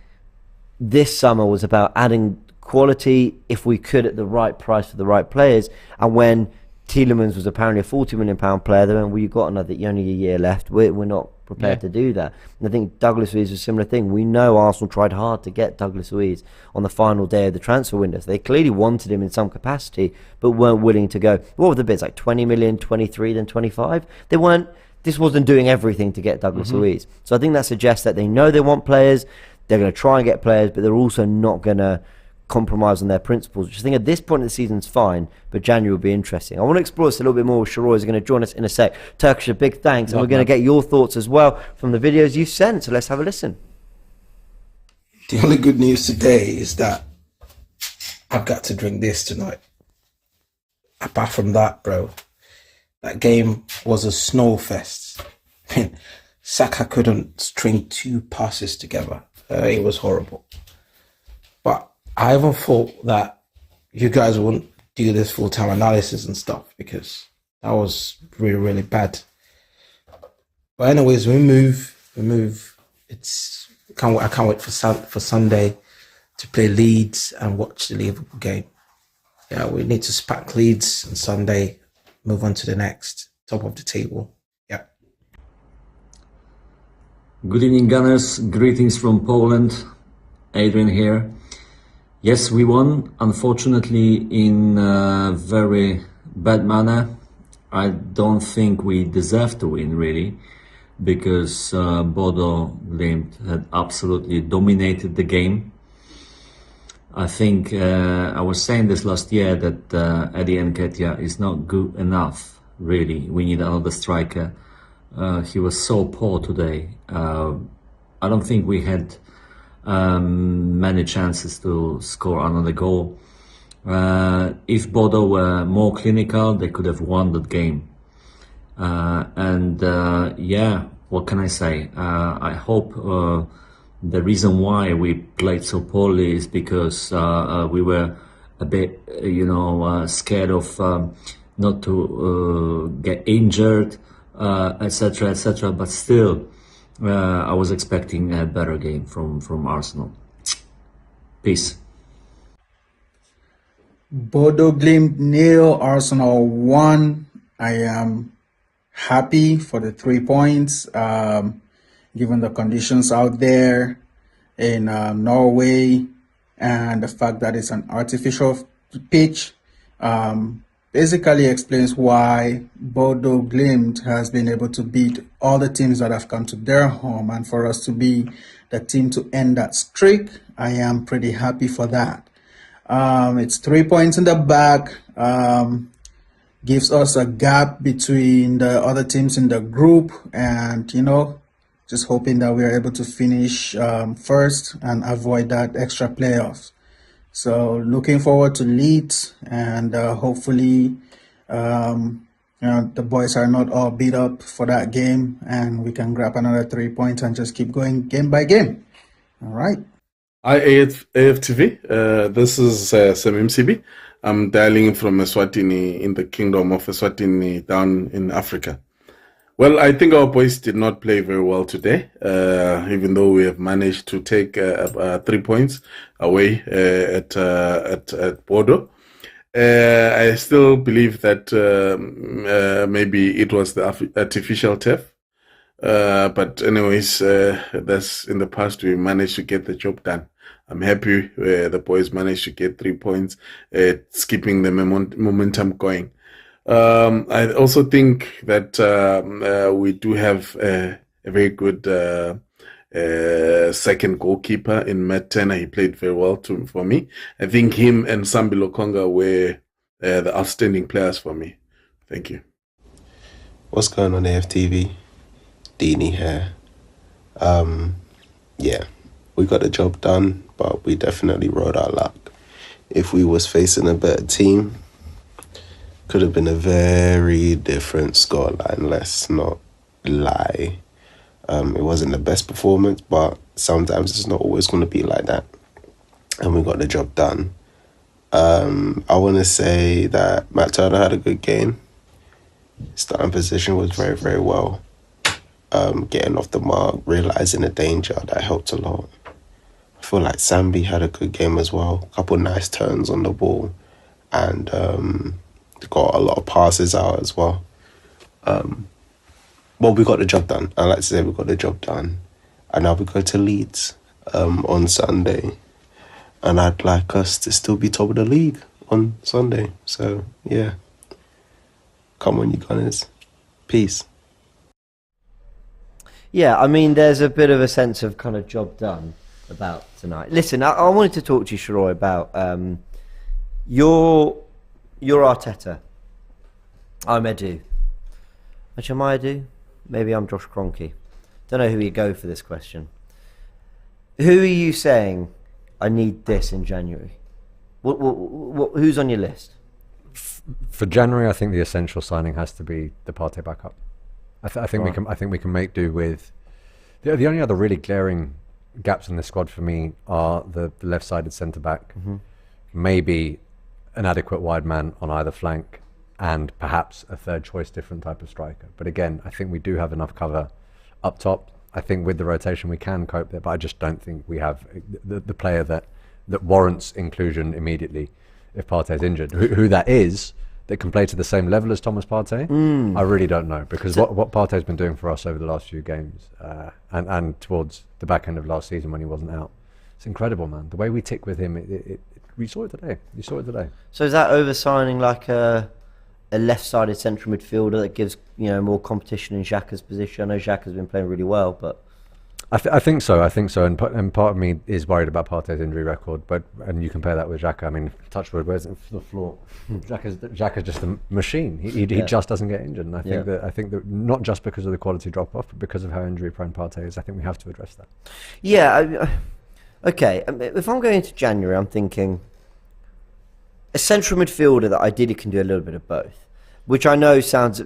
this summer was about adding quality, if we could, at the right price for the right players. And when Tielemans was apparently a £40 million player, they went, well, you've got only a year left. We're not prepared to do that. And I think Douglas Luiz was a similar thing. We know Arsenal tried hard to get Douglas Luiz on the final day of the transfer window. So they clearly wanted him in some capacity, but weren't willing to go. What were the bids? Like 20 million, 23, then 25? They weren't. This wasn't doing everything to get Douglas Luiz. So I think that suggests that they know they want players. They're going to try and get players, but they're also not going to compromise on their principles, which I think at this point of the season is fine, but January will be interesting. I want to explore this a little bit more with Sharoy, who's going to join us in a sec. Turkish, a big thanks, and we're going to get your thoughts as well from the videos you sent, so let's have a listen. The only good news today is that I've got to drink this tonight. Apart from that, bro, that game was a snow fest. Saka couldn't string 2 passes together. It was horrible. But I even thought that you guys wouldn't do this full-time analysis and stuff, because that was really, really bad. But anyways, we move. I can't wait for Sunday to play Leeds and watch the Liverpool game. Yeah, we need to spank Leeds on Sunday, move on to the next, top of the table. Yeah. Good evening, Gunners. Greetings from Poland. Adrian here. Yes, we won, unfortunately, in a very bad manner. I don't think we deserve to win, really, because Bodø Glimt had absolutely dominated the game. I think I was saying this last year that Eddie Nketiah is not good enough, really. We need another striker. He was so poor today. I don't think we had many chances to score another goal. If Bodø were more clinical, they could have won that game. Yeah, what can I say? I hope the reason why we played so poorly is because we were a bit, scared of not to get injured, etc., etc. But still, I was expecting a better game from Arsenal. Peace. Bodø Glimt 0, Arsenal 1. I am happy for the 3 points, given the conditions out there in Norway and the fact that it's an artificial pitch. Basically explains why Bodø Glimt has been able to beat all the teams that have come to their home, and for us to be the team to end that streak, I am pretty happy for that. It's 3 points in the back, gives us a gap between the other teams in the group, and just hoping that we are able to finish first and avoid that extra playoffs. So looking forward to Leeds, and hopefully the boys are not all beat up for that game, and we can grab another 3 points and just keep going game by game. All right. Hi, AFTV. This is Sam MCB. I'm dialing in from Eswatini in the Kingdom of Eswatini down in Africa. Well, I think our boys did not play very well today, even though we have managed to take 3 points away at Bodø. I still believe that maybe it was the artificial turf. But anyways, that's in the past. We managed to get the job done. I'm happy the boys managed to get 3 points. It's keeping the momentum going. I also think that we do have a very good second goalkeeper in Matt Turner. He played very well for me. I think him and Sambi Lokonga were the outstanding players for me. Thank you. What's going on, AFTV? Dini here. Yeah, we got the job done, but we definitely rode our luck. If we was facing a better team, could have been a very different scoreline, let's not lie. It wasn't the best performance, but sometimes it's not always going to be like that. And we got the job done. I want to say that Matt Turner had a good game. Starting position was very, very well. Getting off the mark, realising the danger, that helped a lot. I feel like Sambi had a good game as well. A couple nice turns on the ball. And got a lot of passes out as well. Well, we got the job done. I like to say we got the job done. And now we go to Leeds on Sunday. And I'd like us to still be top of the league on Sunday. So, yeah. Come on, you Gunners. Peace. Yeah, I mean, there's a bit of a sense of kind of job done about tonight. Listen, I wanted to talk to you, Shiroi, about your Arteta. I'm Edu. Actually, am I Edu? Maybe I'm Josh Kroenke. Don't know who you go for this question. Who are you saying, I need this in January? Who's on your list? For January, I think the essential signing has to be the Partey backup. I think right. we can make do with the only other really glaring gaps in the squad for me are the left-sided centre back, maybe an adequate wide man on either flank, and perhaps a third choice different type of striker. But again, I think we do have enough cover up top. I think with the rotation we can cope there, but I just don't think we have the player that warrants inclusion immediately if Partey's injured. Who that is that can play to the same level as Thomas Partey, I really don't know, because what Partey's been doing for us over the last few games and towards the back end of last season when he wasn't out, it's incredible, man. The way we tick with him, we saw it today. You saw it today. So is that over-signing like a left-sided central midfielder that gives more competition in Xhaka's position? I know Xhaka's been playing really well, but I think so, and part of me is worried about Partey's injury record, and you compare that with Xhaka. I mean, touchwood, where's the floor? Xhaka's just a machine. He just doesn't get injured, and I think that not just because of the quality drop off, but because of how injury prone Partey is. I think we have to address that. Yeah. Okay. If I'm going into January, I'm thinking a central midfielder that ideally can do a little bit of both, which I know sounds,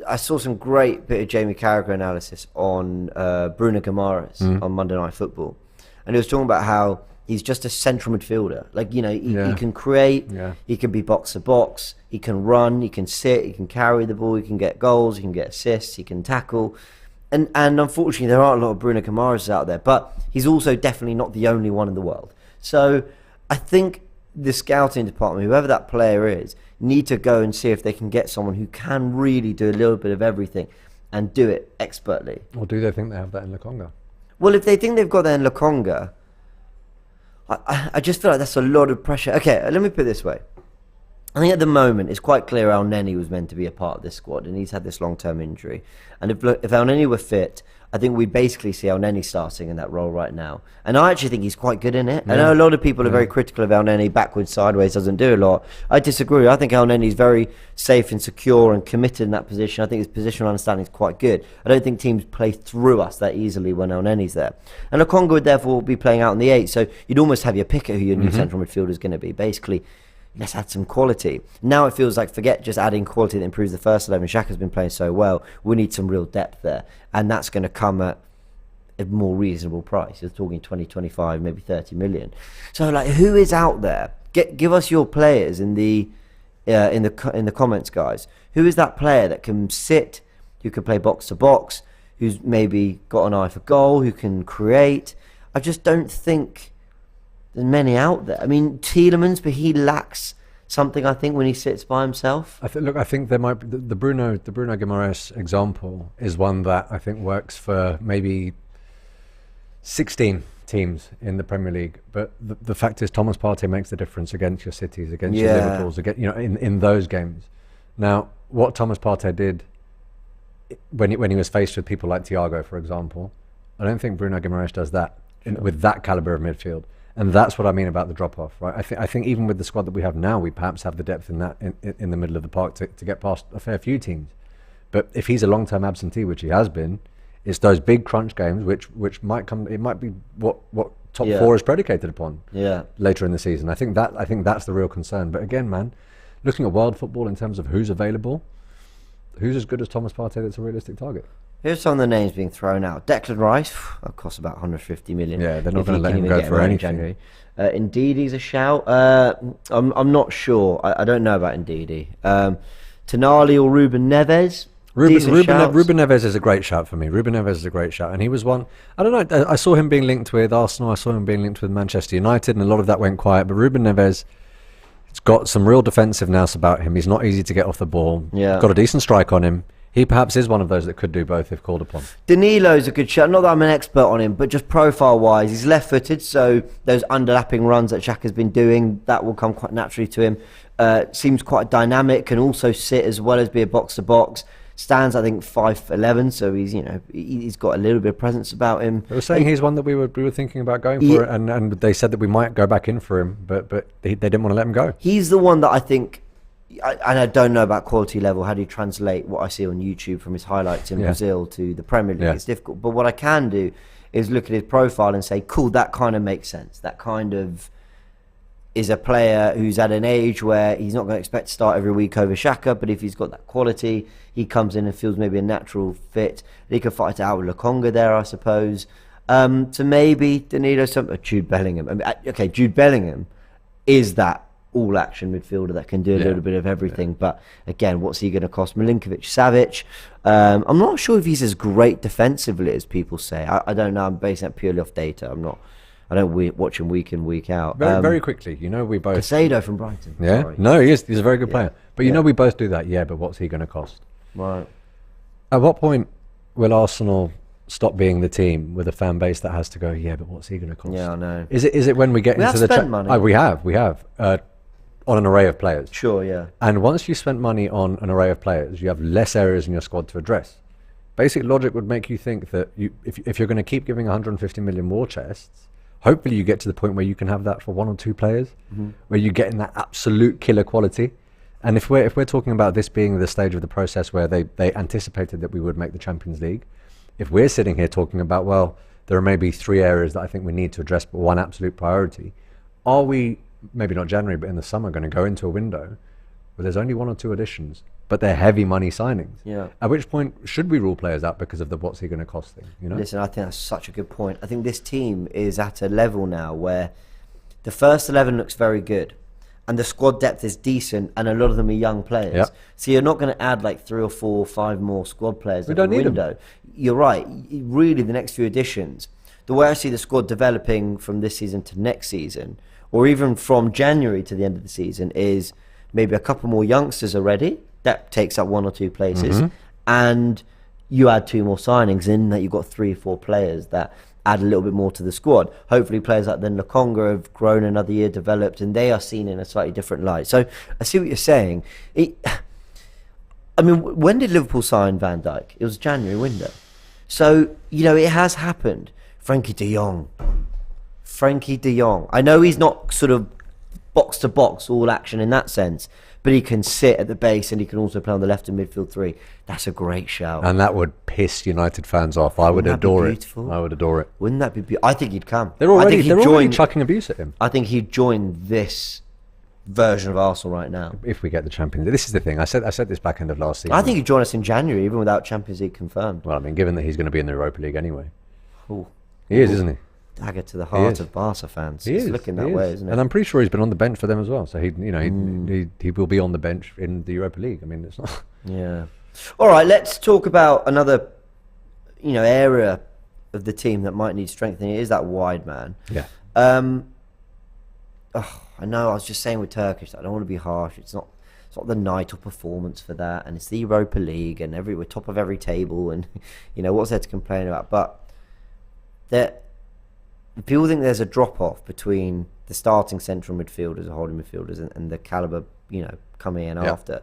I saw some great bit of Jamie Carragher analysis on Bruno Guimaraes on Monday Night Football, and he was talking about how he's just a central midfielder. Like, he can create, he can be box to box, he can run, he can sit, he can carry the ball, he can get goals, he can get assists, he can tackle. And unfortunately, there aren't a lot of Bruno Guimaraes out there, but he's also definitely not the only one in the world. So I think the scouting department, whoever that player is, need to go and see if they can get someone who can really do a little bit of everything and do it expertly. Or do they think they have that in Lokonga? Well, if they think they've got that in Lokonga, I just feel like that's a lot of pressure. Okay, let me put it this way. I think at the moment it's quite clear El Neni was meant to be a part of this squad, and he's had this long-term injury. And if El Neni were fit, I think we basically see El Neni starting in that role right now. And I actually think he's quite good in it. I know a lot of people are very critical of El Neni, backwards, sideways, doesn't do a lot. I disagree. I think El Neni's very safe and secure and committed in that position. I think his positional understanding is quite good. I don't think teams play through us that easily when El Neni's there. And Lokonga would therefore be playing out in the 8, so you'd almost have your pick at who your new central midfielder is going to be. Basically, let's add some quality. Now it feels like, forget just adding quality that improves the first 11. Xhaka's been playing so well. We need some real depth there. And that's going to come at a more reasonable price. You're talking 20, 25, maybe 30 million. So, like, who is out there? Give us your players in the comments, guys. Who is that player that can sit, who can play box to box, who's maybe got an eye for goal, who can create? I just don't think there's many out there. I mean, Tielemans, but he lacks something, I think, when he sits by himself. I think there might be the Bruno Guimaraes example is one that I think works for maybe 16 teams in the Premier League. But the fact is, Thomas Partey makes the difference against your Cities, against your Liverpools, in those games. Now, what Thomas Partey did when he was faced with people like Thiago, for example, I don't think Bruno Guimaraes does that with that caliber of midfield. And that's what I mean about the drop-off, right? I think even with the squad that we have now, we perhaps have the depth in that in the middle of the park to get past a fair few teams. But if he's a long-term absentee, which he has been, it's those big crunch games which might come. It might be what top four is predicated upon. Later in the season, I think that's the real concern. But again, man, looking at world football in terms of who's available, who's as good as Thomas Partey that's a realistic target? Here's some of the names being thrown out. Declan Rice, that costs about 150 million. Yeah, they're not going to let him go for anything. Ndidi a shout. I'm not sure. I don't know about Ndidi. Tonali or Ruben Neves. Ruben Neves is a great shout for me. Ruben Neves is a great shout, and he was one. I don't know. I saw him being linked with Arsenal. I saw him being linked with Manchester United, and a lot of that went quiet. But Ruben Neves, it's got some real defensive nous about him. He's not easy to get off the ball. Yeah, got a decent strike on him. He perhaps is one of those that could do both if called upon. Danilo's a good shot. Not that I'm an expert on him, but just profile-wise, he's left-footed, so those underlapping runs that Xhaka's been doing, that will come quite naturally to him. Seems quite dynamic, can also sit as well as be a box-to-box. Stands, I think, 5'11", so he's got a little bit of presence about him. They were saying he's one that we were thinking about going for, and they said that we might go back in for him, but they didn't want to let him go. He's the one that I think. And I don't know about quality level. How do you translate what I see on YouTube from his highlights in Brazil to the Premier League? It's difficult. But what I can do is look at his profile and say, cool, that kind of makes sense. That kind of is a player who's at an age where he's not going to expect to start every week over Xhaka, but if he's got that quality, he comes in and feels maybe a natural fit. He could fight it out with Lokonga there, I suppose. So maybe Danilo, Jude Bellingham. I mean, okay, Jude Bellingham is that all-action midfielder that can do a little bit of everything. But again, what's he going to cost? Milinkovic-Savic. I'm not sure if he's as great defensively as people say. I don't know. I'm basing that purely off data. I don't watch him week in, week out. Very quickly, we both. Casado from Brighton. Yeah, sorry. No, he is. He's a very good player. But we both do that. Yeah, but what's he going to cost? Right. At what point will Arsenal stop being the team with a fan base that has to go? Yeah, but what's he going to cost? Yeah, I know. Is it when we get into the money? We have. On an array of players. Sure, yeah. And once you spent money on an array of players, you have less areas in your squad to address. Basic logic would make you think that if you're going to keep giving 150 million war chests, hopefully you get to the point where you can have that for one or two players, where you're getting that absolute killer quality. And if we're talking about this being the stage of the process where they anticipated that we would make the Champions League, if we're sitting here talking about, well, there are maybe 3 areas that I think we need to address, but one absolute priority, are we, maybe not January, but in the summer, going to go into a window where there's only 1 or 2 additions, but they're heavy money signings? Yeah. At which point should we rule players out because of the what's he going to cost thing? Listen, I think that's such a good point. I think this team is at a level now where the first 11 looks very good, and the squad depth is decent, and a lot of them are young players. Yep. So you're not going to add like 3 or 4 or 5 more squad players. We don't need window. them. You're right. Really, the next few additions, the way I see the squad developing from this season to next season, or even from January to the end of the season, is maybe a couple more youngsters already. That takes up 1 or 2 places. And you add 2 more signings in, that you've got 3 or 4 players that add a little bit more to the squad. Hopefully players like then Lokonga have grown another year, developed, and they are seen in a slightly different light. So I see what you're saying. I mean, when did Liverpool sign Van Dijk? It was January window. So, it has happened. Frankie de Jong. I know he's not sort of box to box, all action in that sense, but he can sit at the base and he can also play on the left and midfield three. That's a great shout. And that would piss United fans off. I would adore it. I would adore it. Wouldn't that be beautiful? I think he'd come. They're already chucking abuse at him. I think he'd join this version of Arsenal right now. If we get the Champions League. This is the thing. I said this back end of last season. I think he'd join us in January, even without Champions League confirmed. Well, I mean, given that he's going to be in the Europa League anyway. Ooh. He is, isn't he? Dagger to the heart of Barca fans. It's looking that way, isn't it? And I'm pretty sure he's been on the bench for them as well. So he will be on the bench in the Europa League. I mean, it's not. Yeah. All right. Let's talk about another, area of the team that might need strengthening. It is that wide man. Yeah. I know. I was just saying with Turkish, I don't want to be harsh. It's not the night or performance for that, and it's the Europa League, and we're top of every table, and what's there to complain about? But that. People think there's a drop-off between the starting central midfielders or holding midfielders and the calibre, coming in after.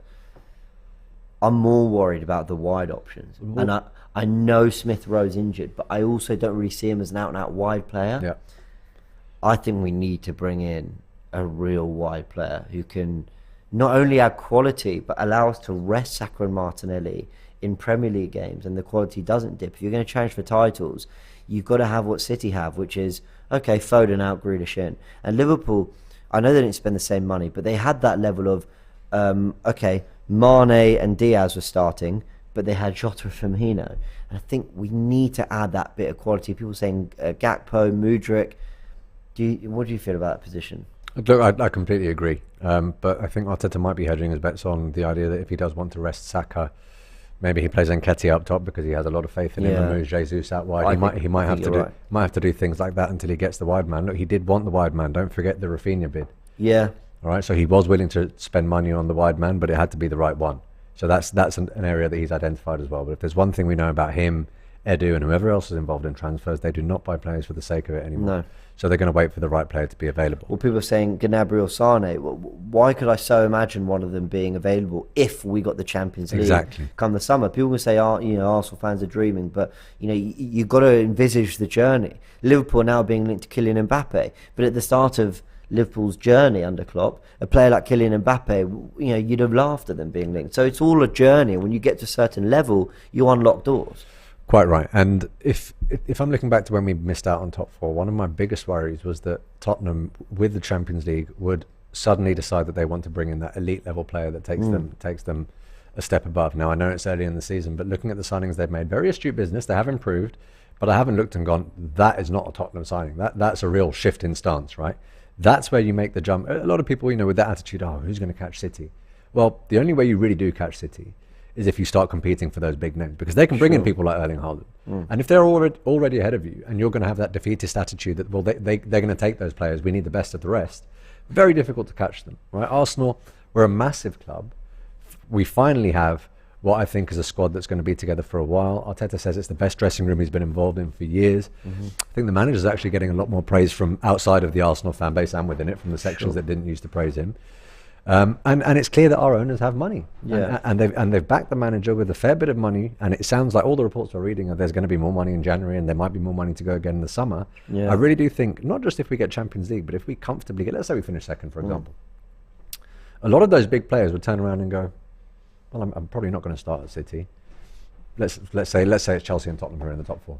I'm more worried about the wide options. And I know Smith Rowe's injured, but I also don't really see him as an out-and-out wide player. Yeah. I think we need to bring in a real wide player who can not only add quality, but allow us to rest Saka and Martinelli in Premier League games, and the quality doesn't dip. If you're going to challenge for titles, you've got to have what City have, which is, okay, Foden out, Grealish in. And Liverpool, I know they didn't spend the same money, but they had that level of, okay, Mane and Diaz were starting, but they had Jota and Firmino. And I think we need to add that bit of quality. People saying Gakpo, Mudryk. What do you feel about that position? Look, I completely agree. But I think Arteta might be hedging his bets on the idea that if he does want to rest Saka, maybe he plays Nketiah up top because he has a lot of faith in him and moves Jesus out wide. He might have to do things like that until he gets the wide man. Look, he did want the wide man. Don't forget the Rafinha bid. Yeah. All right. So he was willing to spend money on the wide man, but it had to be the right one. So that's an area that he's identified as well. But if there's one thing we know about him, Edu, and whoever else is involved in transfers, they do not buy players for the sake of it anymore. No. So they're going to wait for the right player to be available. Well, people are saying Gnabry or Sane. Why could I so imagine one of them being available if we got the Champions League come the summer? People will say, Arsenal fans are dreaming, but you've got to envisage the journey. Liverpool now being linked to Kylian Mbappe, but at the start of Liverpool's journey under Klopp, a player like Kylian Mbappe, you'd have laughed at them being linked. So it's all a journey. When you get to a certain level, you unlock doors. Quite right. And if I'm looking back to when we missed out on top four, one of my biggest worries was that Tottenham, with the Champions League, would suddenly decide that they want to bring in that elite level player that takes them a step above. Now, I know it's early in the season, but looking at the signings they've made, very astute business. They have improved, but I haven't looked and gone, that is not a Tottenham signing. That's a real shift in stance, right? That's where you make the jump. A lot of people, with that attitude, who's going to catch City? Well, the only way you really do catch City is if you start competing for those big names, because they can bring in people like Erling Haaland. And if they're already ahead of you and you're going to have that defeatist attitude that, well, they're going to take those players, we need the best of the rest, very difficult to catch them, right? Arsenal, we're a massive club. We finally have what I think is a squad that's going to be together for a while. Arteta says it's the best dressing room he's been involved in for years. I think the manager's actually getting a lot more praise from outside of the Arsenal fan base and within it, from the sections that didn't used to praise him. And it's clear that our owners have money, and they've backed the manager with a fair bit of money. And it sounds like all the reports we're reading are there's going to be more money in January, and there might be more money to go again in the summer. I really do think, not just if we get Champions League, but if we comfortably get, let's say we finish second, for example, a lot of those big players would turn around and go, well, I'm probably not going to start at City. Let's say it's Chelsea and Tottenham who are in the top four.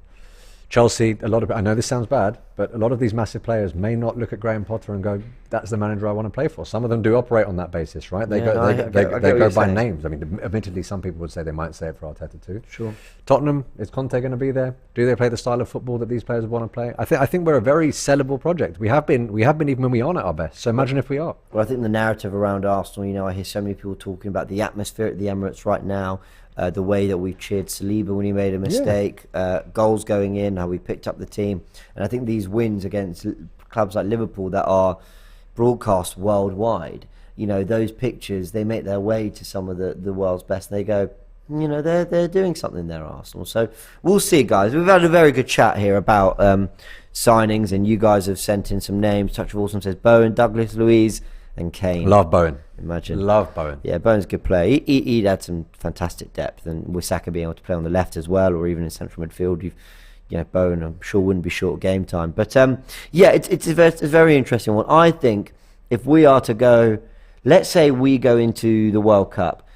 Chelsea, I know this sounds bad, but a lot of these massive players may not look at Graham Potter and go, that's the manager I want to play for. Some of them do operate on that basis, right? They go by names. I mean, admittedly, some people would say they might say it for Arteta too. Sure. Tottenham, is Conte going to be there? Do they play the style of football that these players want to play? I think we're a very sellable project. We have been even when we aren't at our best. So imagine if we are. Well, I think the narrative around Arsenal, I hear so many people talking about the atmosphere at the Emirates right now. The way that we've cheered Saliba when he made a mistake, goals going in, how we picked up the team. And I think these wins against clubs like Liverpool that are broadcast worldwide, those pictures, they make their way to some of the world's best. They go, You know, they're doing something there, Arsenal. So we'll see, guys. We've had a very good chat here about signings, and you guys have sent in some names. Touch of Awesome says Bowen, Douglas, Luiz, and Kane. Love Bowen. Imagine. Love Bowen. Yeah, Bowen's a good player. He'd had some fantastic depth, and with Saka being able to play on the left as well, or even in central midfield, Bowen, I'm sure, wouldn't be short of game time. But yeah, it's a very interesting one. I think if we are to go, let's say we go into the World Cup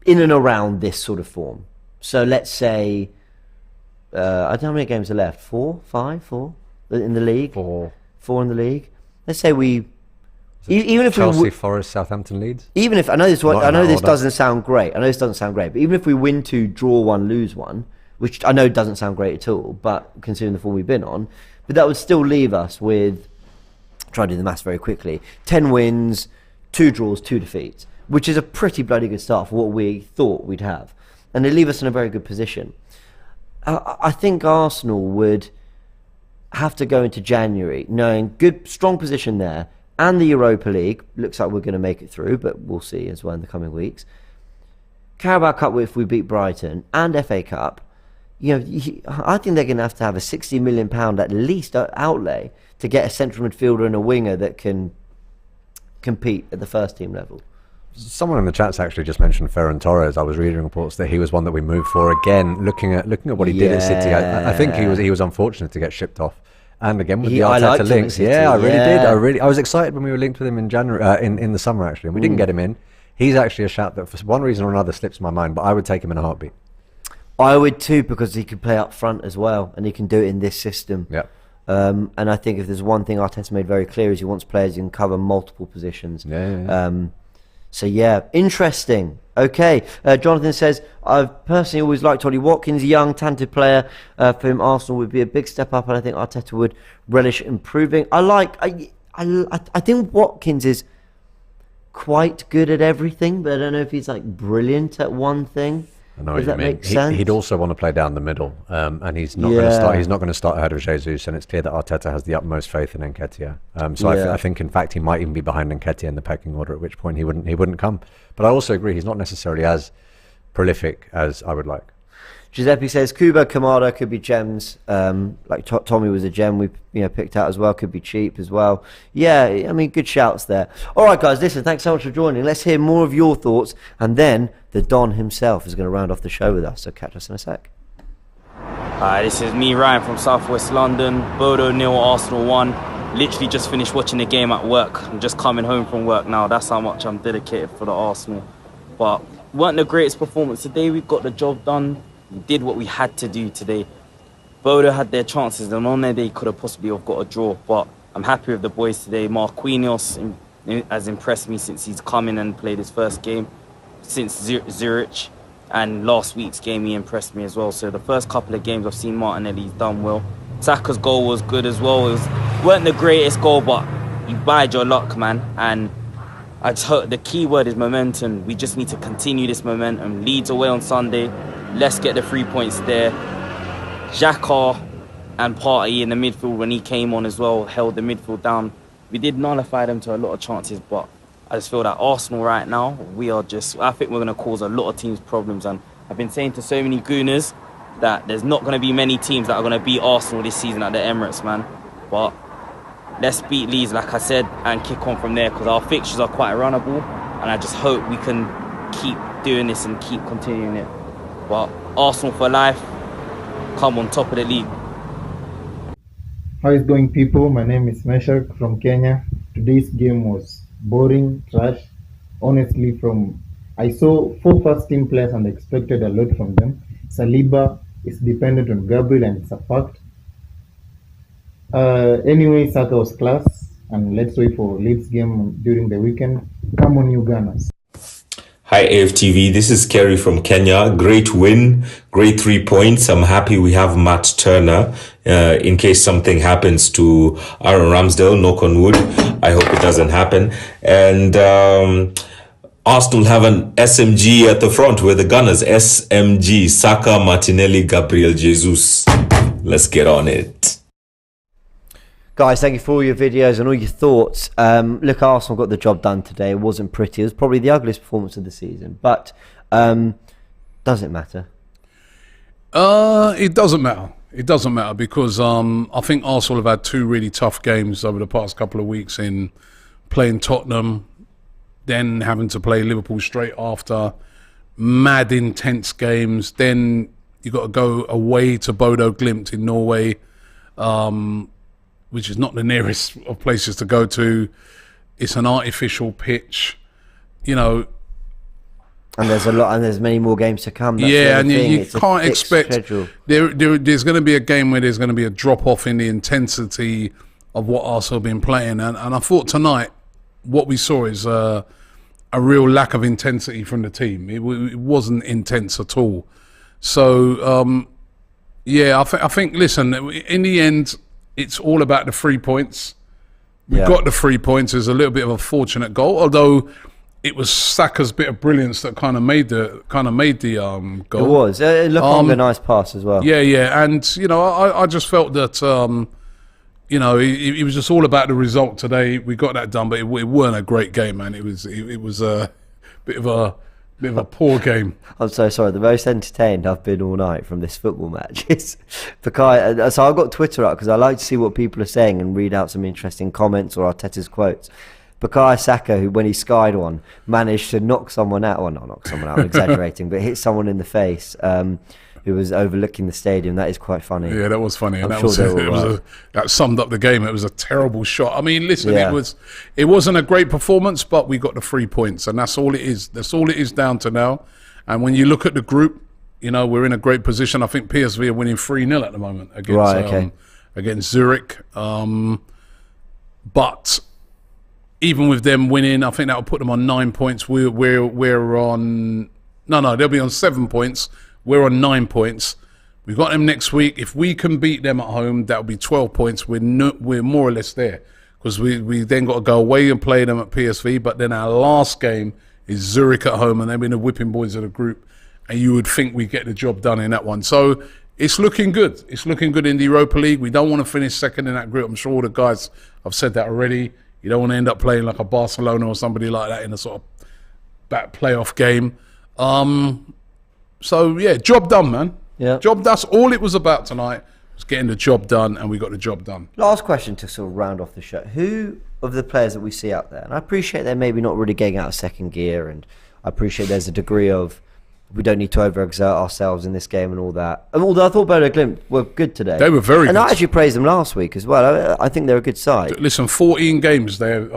in and around this sort of form. So let's say, I don't know how many games are left. 4 in the league. Four in the league. Let's say we. Even if Chelsea, Forest, Southampton, Leeds. Even if I know this doesn't sound great. But even if we win 2, draw 1, lose 1, which I know doesn't sound great at all, but considering the form we've been on, but that would still leave us with, try to do the maths very quickly, 10 wins, 2 draws, 2 defeats, which is a pretty bloody good start for what we thought we'd have, and they leave us in a very good position. I think Arsenal would have to go into January knowing good, strong position there. And the Europa League, looks like we're going to make it through, but we'll see as well in the coming weeks. Carabao Cup, if we beat Brighton, and FA Cup, I think they're going to have a £60 million at least outlay to get a central midfielder and a winger that can compete at the first team level. Someone in the chat's actually just mentioned Ferran Torres. I was reading reports that he was one that we moved for again. Looking at what he did at City, I think he was unfortunate to get shipped off. And again with the Arteta links, I really did. I was excited when we were linked with him in January, in the summer actually, and we didn't get him in. He's actually a shout that for one reason or another slips my mind, but I would take him in a heartbeat. I would too, because he could play up front as well, and he can do it in this system. Yeah. And I think if there's one thing Arteta made very clear is he wants players who can cover multiple positions. So yeah, interesting. Okay, Jonathan says, I've personally always liked Ollie Watkins, young, talented player. For him, Arsenal would be a big step up, and I think Arteta would relish improving. I think Watkins is quite good at everything, but I don't know if he's like brilliant at one thing. I know what you mean. He'd also want to play down the middle, and he's not going to start. He's not going to start ahead of Jesus, and it's clear that Arteta has the utmost faith in Nketiah. I think, in fact, he might even be behind Nketiah in the pecking order. At which point he wouldn't come. But I also agree he's not necessarily as prolific as I would like. Giuseppe says Kuba, Kamada could be gems. Like Tommy was a gem we picked out as well. Could be cheap as well. Yeah, I mean, good shouts there. All right, guys, listen, thanks so much for joining. Let's hear more of your thoughts, and then the Don himself is going to round off the show with us. So catch us in a sec. Hi, this is me, Ryan, from Southwest London. Bodø 0, Arsenal 1. Literally just finished watching the game at work. I'm just coming home from work now. That's how much I'm dedicated for the Arsenal. But weren't the greatest performance today. We got the job done. We did what we had to do today. Bodø had their chances, and on there they could have possibly have got a draw. But I'm happy with the boys today. Marquinhos has impressed me since he's come in and played his first game since Zurich, and last week's game he impressed me as well. So the first couple of games I've seen Martinelli's done well. Saka's goal was good as well. Weren't the greatest goal, but you bide your luck, man. And I just hope the key word is momentum. We just need to continue this momentum. Leeds away on Sunday. Let's get the 3 points there. Xhaka and Partey in the midfield when he came on as well held the midfield down. We did nullify them to a lot of chances, but I just feel that Arsenal right now, I think we're going to cause a lot of teams problems. And I've been saying to so many Gooners that there's not going to be many teams that are going to beat Arsenal this season at the Emirates, man. But let's beat Leeds, like I said, and kick on from there, because our fixtures are quite runnable, and I just hope we can keep doing this and keep continuing it. But Arsenal for life, come on top of the league. How is going, people? My name is Meshak from Kenya. Today's game was boring, trash. Honestly, I saw 4 first team players and expected a lot from them. Saliba is dependent on Gabriel, and it's a fact. Anyway, Saka was class, and let's wait for Leeds game during the weekend. Come on, you Gunners. Hi AFTV, this is Kerry from Kenya. Great win, great 3 points. I'm happy we have Matt Turner in case something happens to Aaron Ramsdale, knock on wood. I hope it doesn't happen. And Arsenal have an SMG at the front with the Gunners. SMG, Saka, Martinelli, Gabriel Jesus. Let's get on it. Guys, thank you for all your videos and all your thoughts. Look, Arsenal got the job done today. It wasn't pretty. It was probably the ugliest performance of the season. But does it matter? It doesn't matter. It doesn't matter because I think Arsenal have had 2 really tough games over the past couple of weeks in playing Tottenham, then having to play Liverpool straight after. Mad intense games. Then you got to go away to Bodø Glimt in Norway, which is not the nearest of places to go to. It's an artificial pitch, you know. And there's a lot, and there's many more games to come. That's yeah, and you it's can't expect there's going to be a game where there's going to be a drop off in the intensity of what Arsenal have been playing. And I thought tonight what we saw is a real lack of intensity from the team. It wasn't intense at all. So yeah, I think. Listen, in the end, it's all about the 3 points. We got the 3 points. It was a little bit of a fortunate goal, although it was Saka's bit of brilliance that kind of made the goal. It was. Lokonga, a nice pass as well. Yeah, and you know, I just felt that you know, it was just all about the result today. We got that done, but it weren't a great game, man. It was a bit of a poor game. I'm so sorry. The most entertained I've been all night from this football match is Bukayo. So I got Twitter up because I like to see what people are saying and read out some interesting comments or Arteta's quotes. Bukayo Saka, who when he skied one, managed to knock someone out. Well, not knock someone out, I'm exaggerating, but hit someone in the face who was overlooking the stadium. That is quite funny. Yeah, that was funny. And that that summed up the game. It was a terrible shot. I mean, listen, it wasn't a great performance, but we got the 3 points, and that's all it is. That's all it is down to now. And when you look at the group, you know, we're in a great position. I think PSV are winning 3-0 at the moment against Zurich. But even with them winning, I think that will put them on 9 points. We're on they'll be on 7 points. We're on 9 points. We've got them next week. If we can beat them at home, that'll be 12 points. We're more or less there because we then got to go away and play them at PSV. But then our last game is Zurich at home, and they've been the whipping boys of the group. And you would think we get the job done in that one. So it's looking good. It's looking good in the Europa League. We don't want to finish second in that group. I'm sure all the guys have said that already. You don't want to end up playing like a Barcelona or somebody like that in a sort of back playoff game. So yeah, job done, man. Yeah, job. That's all it was about tonight. Was getting the job done, and we got the job done. Last question to sort of round off the show: who of the players that we see out there, and I appreciate they're maybe not really getting out of second gear, and I appreciate there's a degree of we don't need to overexert ourselves in this game and all that. And although I thought Bodø Glimt were good today, they were very good. And I actually praised them last week as well. I think they're a good side. Listen, 14 games they're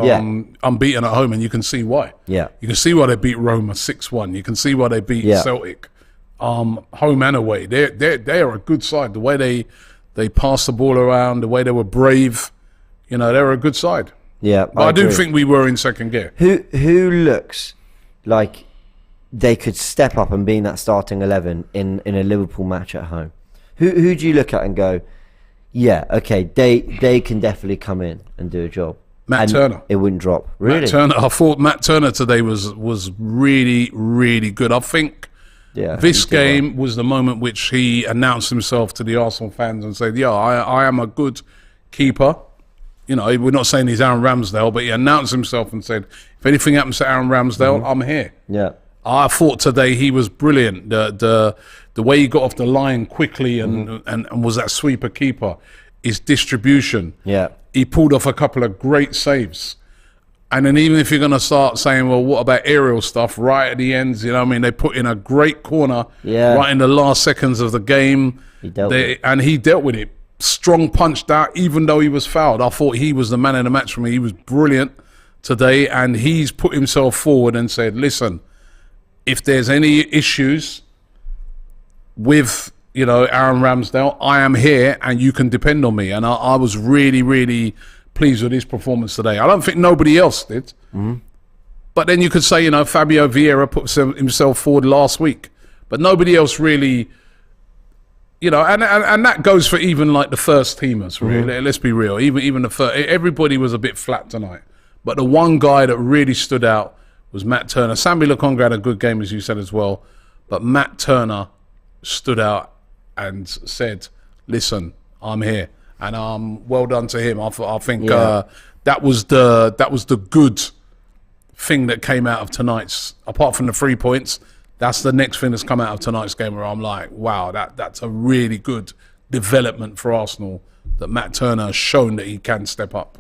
unbeaten at home, and you can see why. Yeah, you can see why they beat Roma 6-1. You can see why they beat Celtic, home and away. They are a good side. The way they pass the ball around, the way they were brave, you know, they're a good side. Yeah, but I do think we were in second gear. Who looks like they could step up and be in that starting 11 in a Liverpool match at home? Who do you look at and go, yeah, okay, they can definitely come in and do a job? Matt Turner. It wouldn't drop. Really? Matt Turner. I thought Matt Turner today was really, really good. I think this game was the moment which he announced himself to the Arsenal fans and said, yeah, I am a good keeper. You know, we're not saying he's Aaron Ramsdale, but he announced himself and said, if anything happens to Aaron Ramsdale, I'm here. Yeah. I thought today he was brilliant. The way he got off the line quickly and was that sweeper keeper, his distribution. Yeah. He pulled off a couple of great saves. And then even if you're going to start saying, well, what about aerial stuff right at the ends? You know what I mean? They put in a great corner right in the last seconds of the game. He dealt with it. Strong punched out, even though he was fouled. I thought he was the man of the match for me. He was brilliant today, and he's put himself forward and said, listen, if there's any issues with, you know, Aaron Ramsdale, I am here and you can depend on me. And I was really, really pleased with his performance today. I don't think nobody else did. But then you could say, you know, Fabio Vieira put himself forward last week. But nobody else really, you know, and that goes for even like the first teamers, really. Let's be real. Even the first, everybody was a bit flat tonight. But the one guy that really stood out was Matt Turner. Sambi Lokonga had a good game, as you said as well. But Matt Turner stood out and said, listen, I'm here. and well done to him. I think that was the good thing that came out of tonight's. Apart from the 3 points, that's the next thing that's come out of tonight's game where I'm like, wow, that's a really good development for Arsenal, that Matt Turner has shown that he can step up.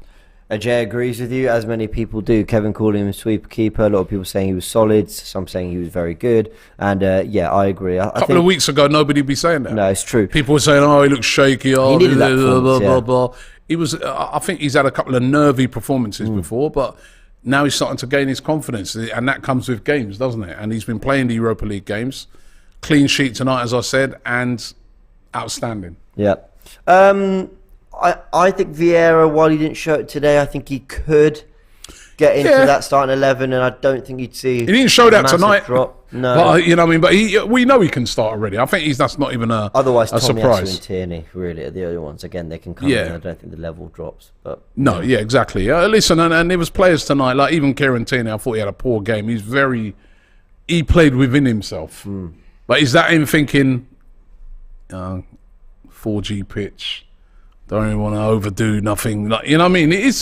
Ajay agrees with you, as many people do. Kevin called him a sweeper keeper. A lot of people saying he was solid. Some saying he was very good. And I agree. A couple of weeks ago, nobody would be saying that. No, it's true. People were saying, "Oh, he looks shaky." Oh, he needed that performance, blah, blah, blah. He was. I think he's had a couple of nervy performances before, but now he's starting to gain his confidence, and that comes with games, doesn't it? And he's been playing the Europa League games. Clean sheet tonight, as I said, and outstanding. Yeah. I think Vieira, while he didn't show it today, I think he could get into that starting 11, and I don't think you'd see. He didn't show that tonight. Drop. No, but you know what I mean. But we know he can start already. I think that's not even a otherwise. a surprise. Tomiyasu and Tierney really are the only ones. Again, they can come in. I don't think the level drops. But no, exactly. Listen, and there was players tonight, like even Kieran Tierney. I thought he had a poor game. He played within himself. But is that him thinking, 4G pitch? Don't even want to overdo nothing. Like, you know what I mean?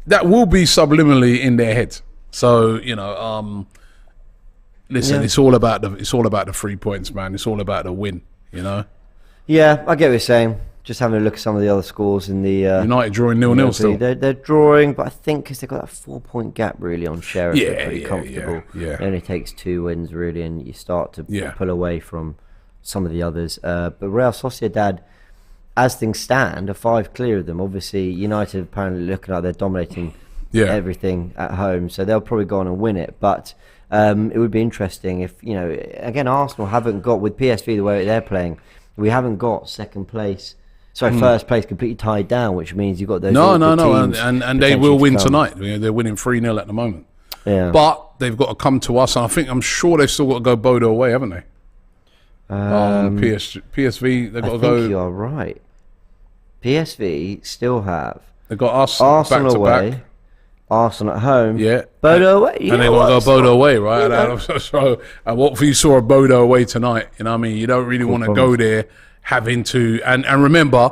That will be subliminally in their head. So listen, it's all about the 3 points, man. It's all about the win. You know. Yeah, I get what you're saying. Just having a look at some of the other scores in the United drawing 0-0 still. They're drawing, but I think because they've got that 4-point gap really on Sheriff, they're pretty comfortable. Yeah. It only takes 2 wins really, and you start to pull away from some of the others. But Real Sociedad, as things stand, are 5 clear of them. Obviously, United apparently looking like they're dominating everything at home, so they'll probably go on and win it. But it would be interesting if, again, Arsenal haven't got, with PSV the way they're playing, we haven't got first place completely tied down, which means you've got those teams and they will win tonight. They're winning 3-0 at the moment. Yeah. But they've got to come to us, and I'm sure they've still got to go Bodø away, haven't they? PSV, they've got to go. I think you are right. PSV still have. They've got us Arsenal back to away, back. Arsenal at home. Yeah. Bodø away. And they want to go Bodø away, right? And what if you saw a Bodø away tonight? You know what I mean? You don't really want to go there having to. And remember,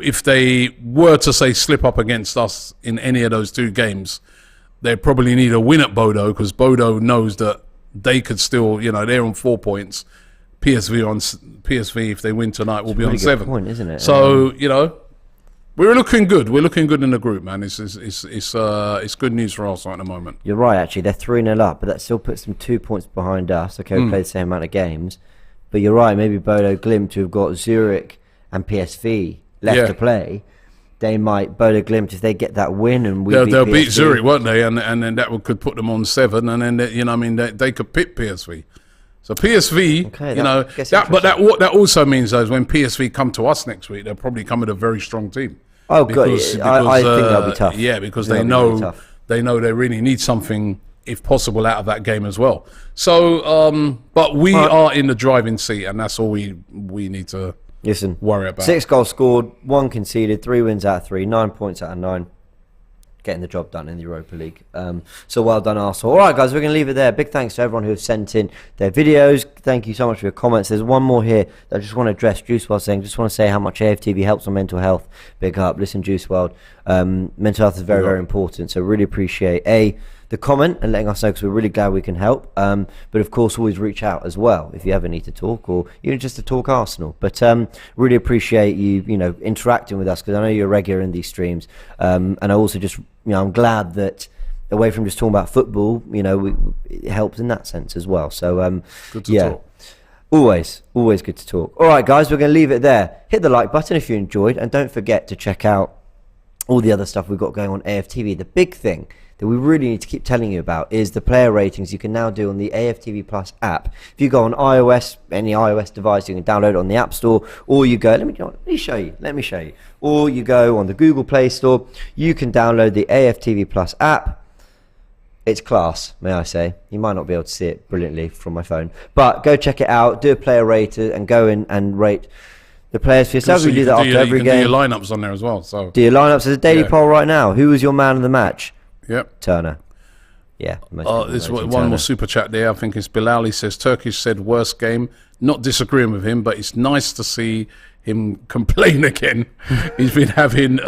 if they were to, say, slip up against us in any of those 2 games, they probably need a win at Bodø, because Bodø knows that they could still, they're on 4 points. PSV, if they win tonight, will be on 7. Point, isn't it? So we're looking good. We're looking good in the group, man. It's good news for Arsenal at the moment. You're right. Actually, they're 3-0 up, but that still puts them 2 points behind us. Okay, we played the same amount of games, but you're right. Maybe Bodø Glimt, who've got Zurich and PSV left to play, they might Glimt, if they get that win and they'll beat Zurich, won't they? And then that could put them on 7, and then they could pit PSV. So PSV, but that also means though, is when PSV come to us next week, they'll probably come with a very strong team. Oh, good. I think that'll be tough. Yeah, because they know they really need something, if possible, out of that game as well. So, but we are in the driving seat, and that's all we need to worry about. 6 goals scored, 1 conceded, 3 wins out of 3, 9 points out of 9. Getting the job done in the Europa League. So well done, Arsenal. All right, guys, we're going to leave it there. Big thanks to everyone who has sent in their videos. Thank you so much for your comments. There's one more here that I just want to address. Juice World saying, just want to say how much AFTV helps on mental health. Big up. Listen, Juice World. Mental health is very, very important. So really appreciate, the comment and letting us know, because we're really glad we can help. But of course, always reach out as well if you ever need to talk, or even just to talk Arsenal. But really appreciate you, interacting with us, because I know you're regular in these streams. And I also just, I'm glad that away from just talking about football, it helps in that sense as well. So good to talk. Always good to talk. All right, guys, we're going to leave it there. Hit the like button if you enjoyed, and don't forget to check out all the other stuff we've got going on AFTV. The big thing that we really need to keep telling you about is the player ratings you can now do on the AFTV Plus app. If you go on iOS, any iOS device, you can download it on the App Store, or you go, let me show you. Or you go on the Google Play Store, you can download the AFTV Plus app. It's class, may I say. You might not be able to see it brilliantly from my phone, but go check it out, do a player rater, and go in and rate the players for yourself. We do that after every game. Do your lineups on there as well. So do your lineups. There's a daily poll right now. Who was your man of the match? Yep. Turner. Yeah. There's one more super chat there. I think it's Bilal. He says Turkish said worst game. Not disagreeing with him, but it's nice to see him complain again. He's been having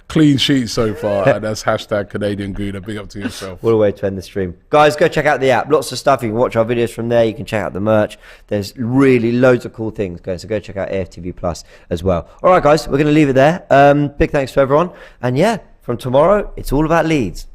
clean sheets so far, and that's hashtag Canadian Gooner. Big up to yourself. What a way to end the stream. Guys, go check out the app. Lots of stuff. You can watch our videos from there. You can check out the merch. There's really loads of cool things going. So go check out AFTV Plus as well. All right, guys, we're going to leave it there. Big thanks to everyone. And yeah, from tomorrow, it's all about Leeds.